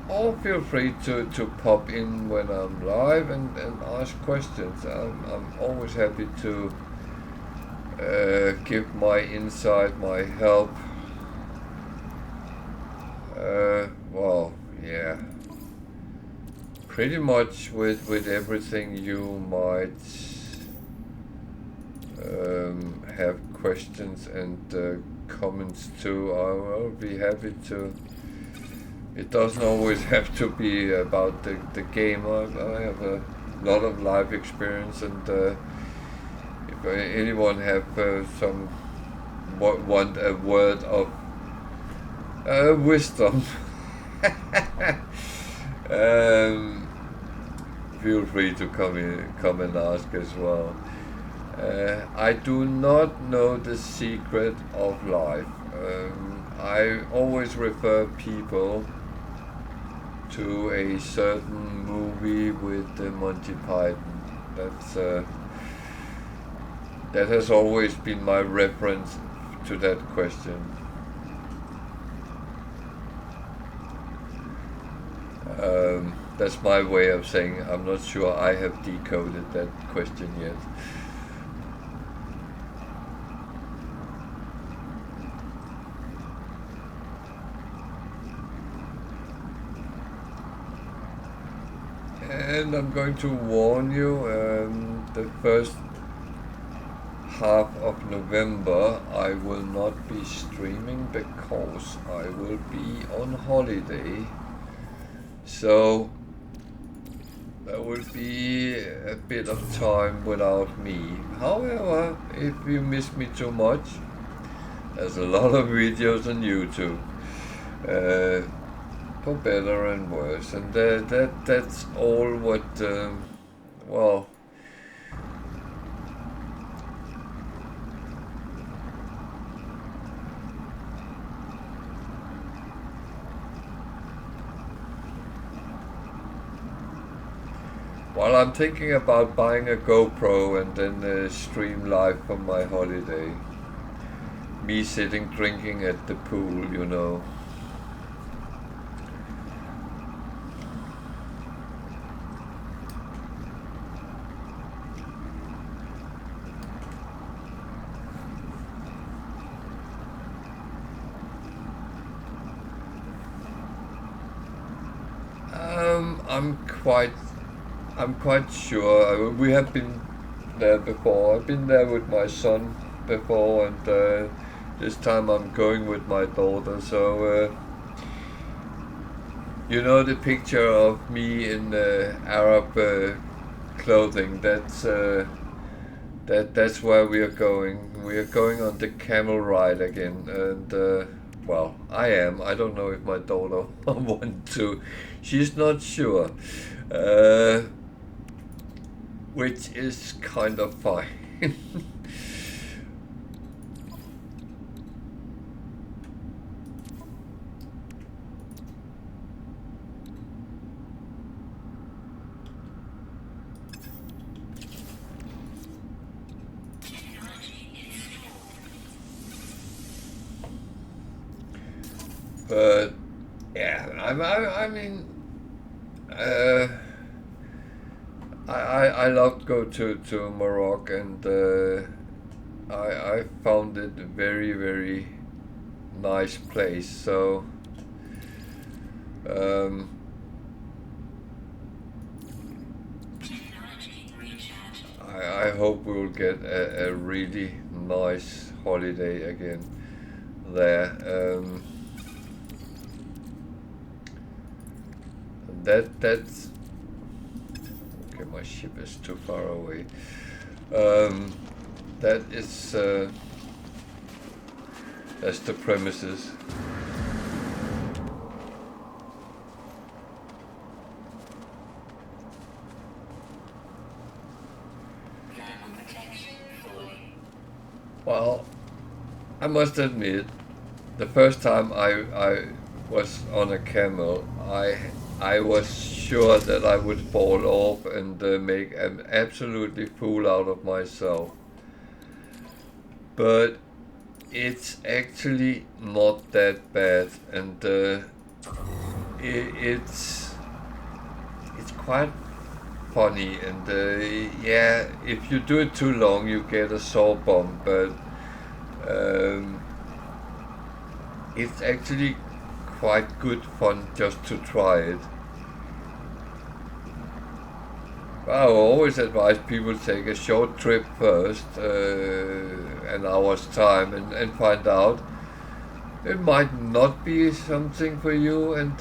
Or feel free to pop in when I'm live and ask questions. I'm always happy to give my insight, my help. Well, yeah. Pretty much with everything you might have questions and comments to. I will be happy to. It doesn't always have to be about the game. I have a lot of life experience, and if anyone have some want a word of wisdom, feel free to come and ask as well. I do not know the secret of life. I always refer people to a certain movie with Monty Python. That has always been my reference to that question. That's my way of saying I'm not sure I have decoded that question yet. And I'm going to warn you, the first half of November I will not be streaming because I will be on holiday. So there will be a bit of time without me. However, if you miss me too much, there's a lot of videos on YouTube. For better and worse, and that's all what well, while I'm thinking about buying a GoPro and then stream live from my holiday, me sitting drinking at the pool, you know. I'm quite sure. We have been there before. I've been there with my son before, and this time I'm going with my daughter. So you know the picture of me in Arab clothing. That's where we are going. We are going on the camel ride again, and well, I am. I don't know if my daughter wants to. She's not sure, which is kind of fine. But yeah, I mean, I love to go to Morocco, and I found it a very, very nice place. So I hope we'll get a really nice holiday again there. That's okay. My ship is too far away. That is that's the premises. Well, I must admit, the first time I was on a camel, I was sure that I would fall off and make an absolutely fool out of myself. But it's actually not that bad, and it's quite funny, and yeah, if you do it too long you get a sore bump, but it's actually quite good fun just to try it. I always advise people take a short trip first, an hour's time, and find out. It might not be something for you, and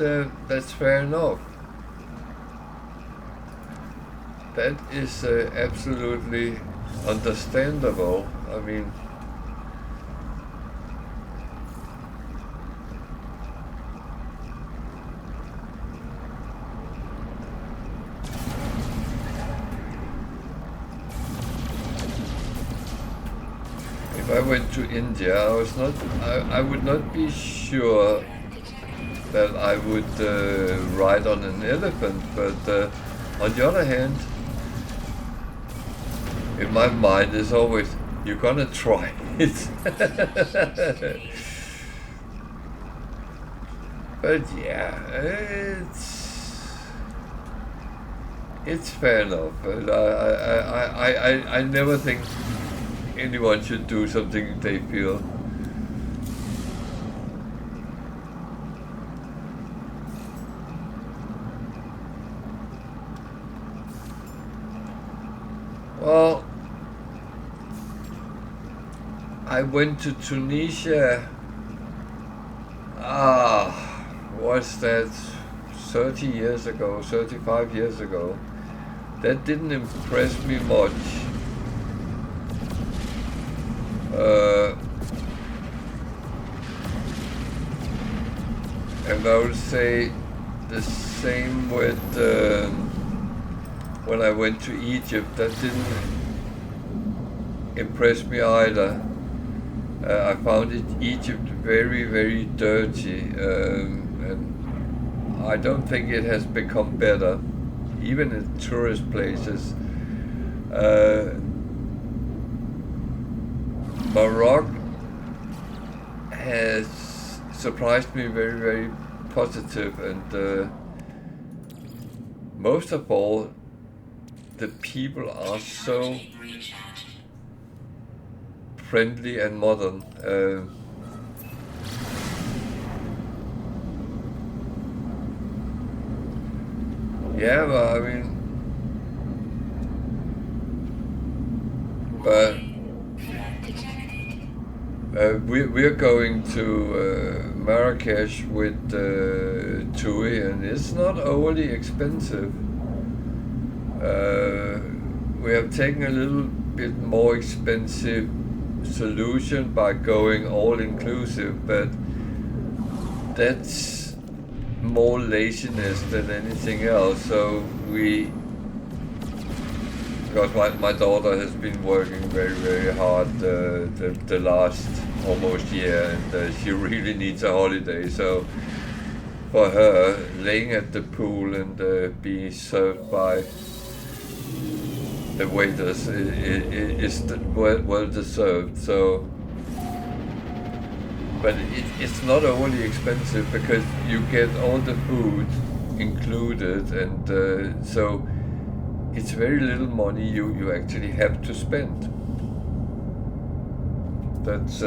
that's fair enough. That is absolutely understandable. I mean, if I went to India, I would not be sure that I would ride on an elephant, but on the other hand, in my mind is always, you're gonna try it. But yeah, it's fair enough. I never think anyone should do something they feel. Well, I went to Tunisia, was that 30 years ago, 35 years ago. That didn't impress me much. And I would say the same with when I went to Egypt. That didn't impress me either. I found Egypt very, very dirty, and I don't think it has become better, even in tourist places. Morocco has surprised me very, very positive, and most of all, the people are so friendly and modern. Yeah, well, I mean, but we're going to Marrakesh with TUI, and it's not overly expensive. We have taken a little bit more expensive solution by going all-inclusive, but that's more laziness than anything else. So because my daughter has been working very, very hard the last almost year, and she really needs a holiday. So for her, laying at the pool and being served by the waiters is well deserved. So but it's not overly expensive because you get all the food included, and so it's very little money you actually have to spend. That's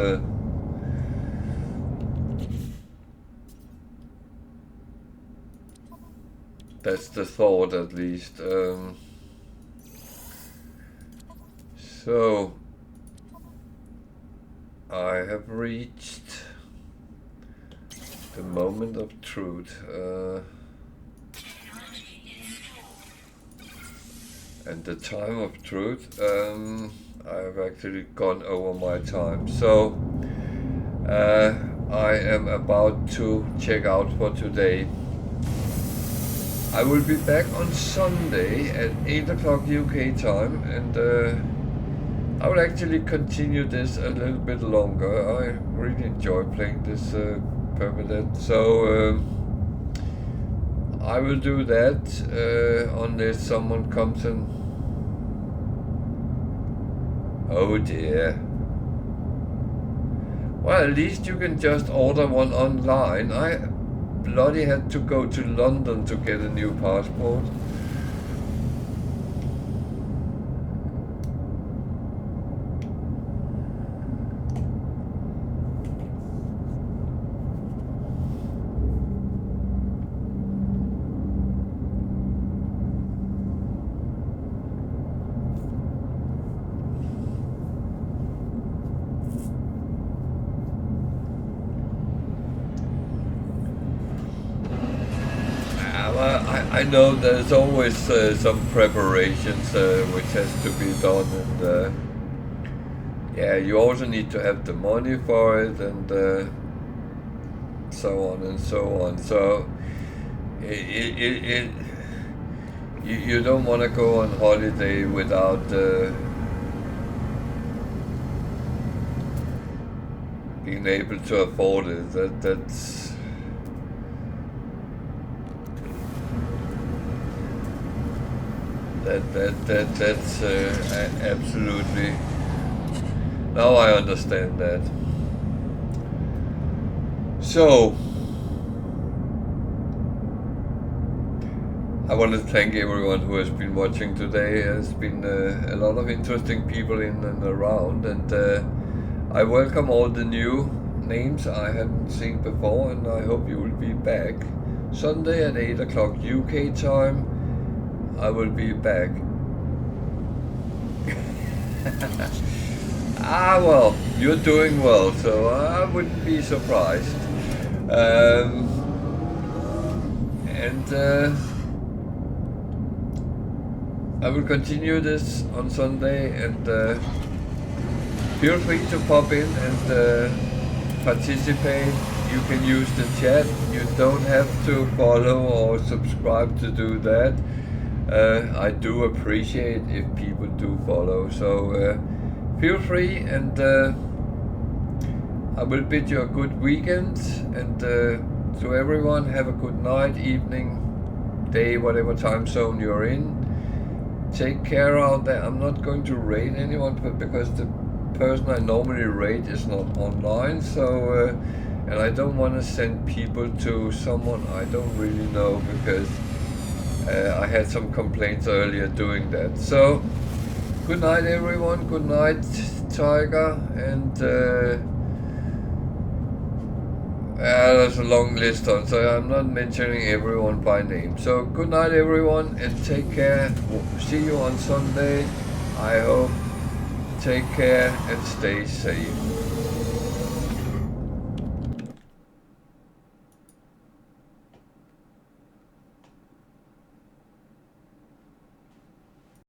the thought, at least. So I have reached the moment of truth, and the time of truth. I've actually gone over my time, so I am about to check out for today. I will be back on Sunday at 8 o'clock UK time, and I will actually continue this a little bit longer. I really enjoy playing this Permadeath, so I will do that unless someone comes and... Oh dear. Well, at least you can just order one online. I bloody had to go to London to get a new passport. I know there's always some preparations which has to be done, and yeah, you also need to have the money for it, and so on and so on. So you don't want to go on holiday without being able to afford it. That's absolutely. Now I understand that. So I want to thank everyone who has been watching today. There's been a lot of interesting people in and around, and I welcome all the new names I haven't seen before, and I hope you will be back Sunday at 8 o'clock UK time. I will be back. Well, you're doing well, so I wouldn't be surprised. And I will continue this on Sunday, and feel free to pop in and participate. You can use the chat. You don't have to follow or subscribe to do that. I do appreciate if people do follow, so feel free, and I will bid you a good weekend, and to everyone, have a good night, evening, day, whatever time zone you're in. Take care out there. I'm not going to raid anyone, but because the person I normally raid is not online, so and I don't want to send people to someone I don't really know, because I had some complaints earlier doing that. So good night everyone, good night Tiger, and there's a long list on, so I'm not mentioning everyone by name. So good night everyone, and take care. See you on Sunday, I hope. Take care and stay safe.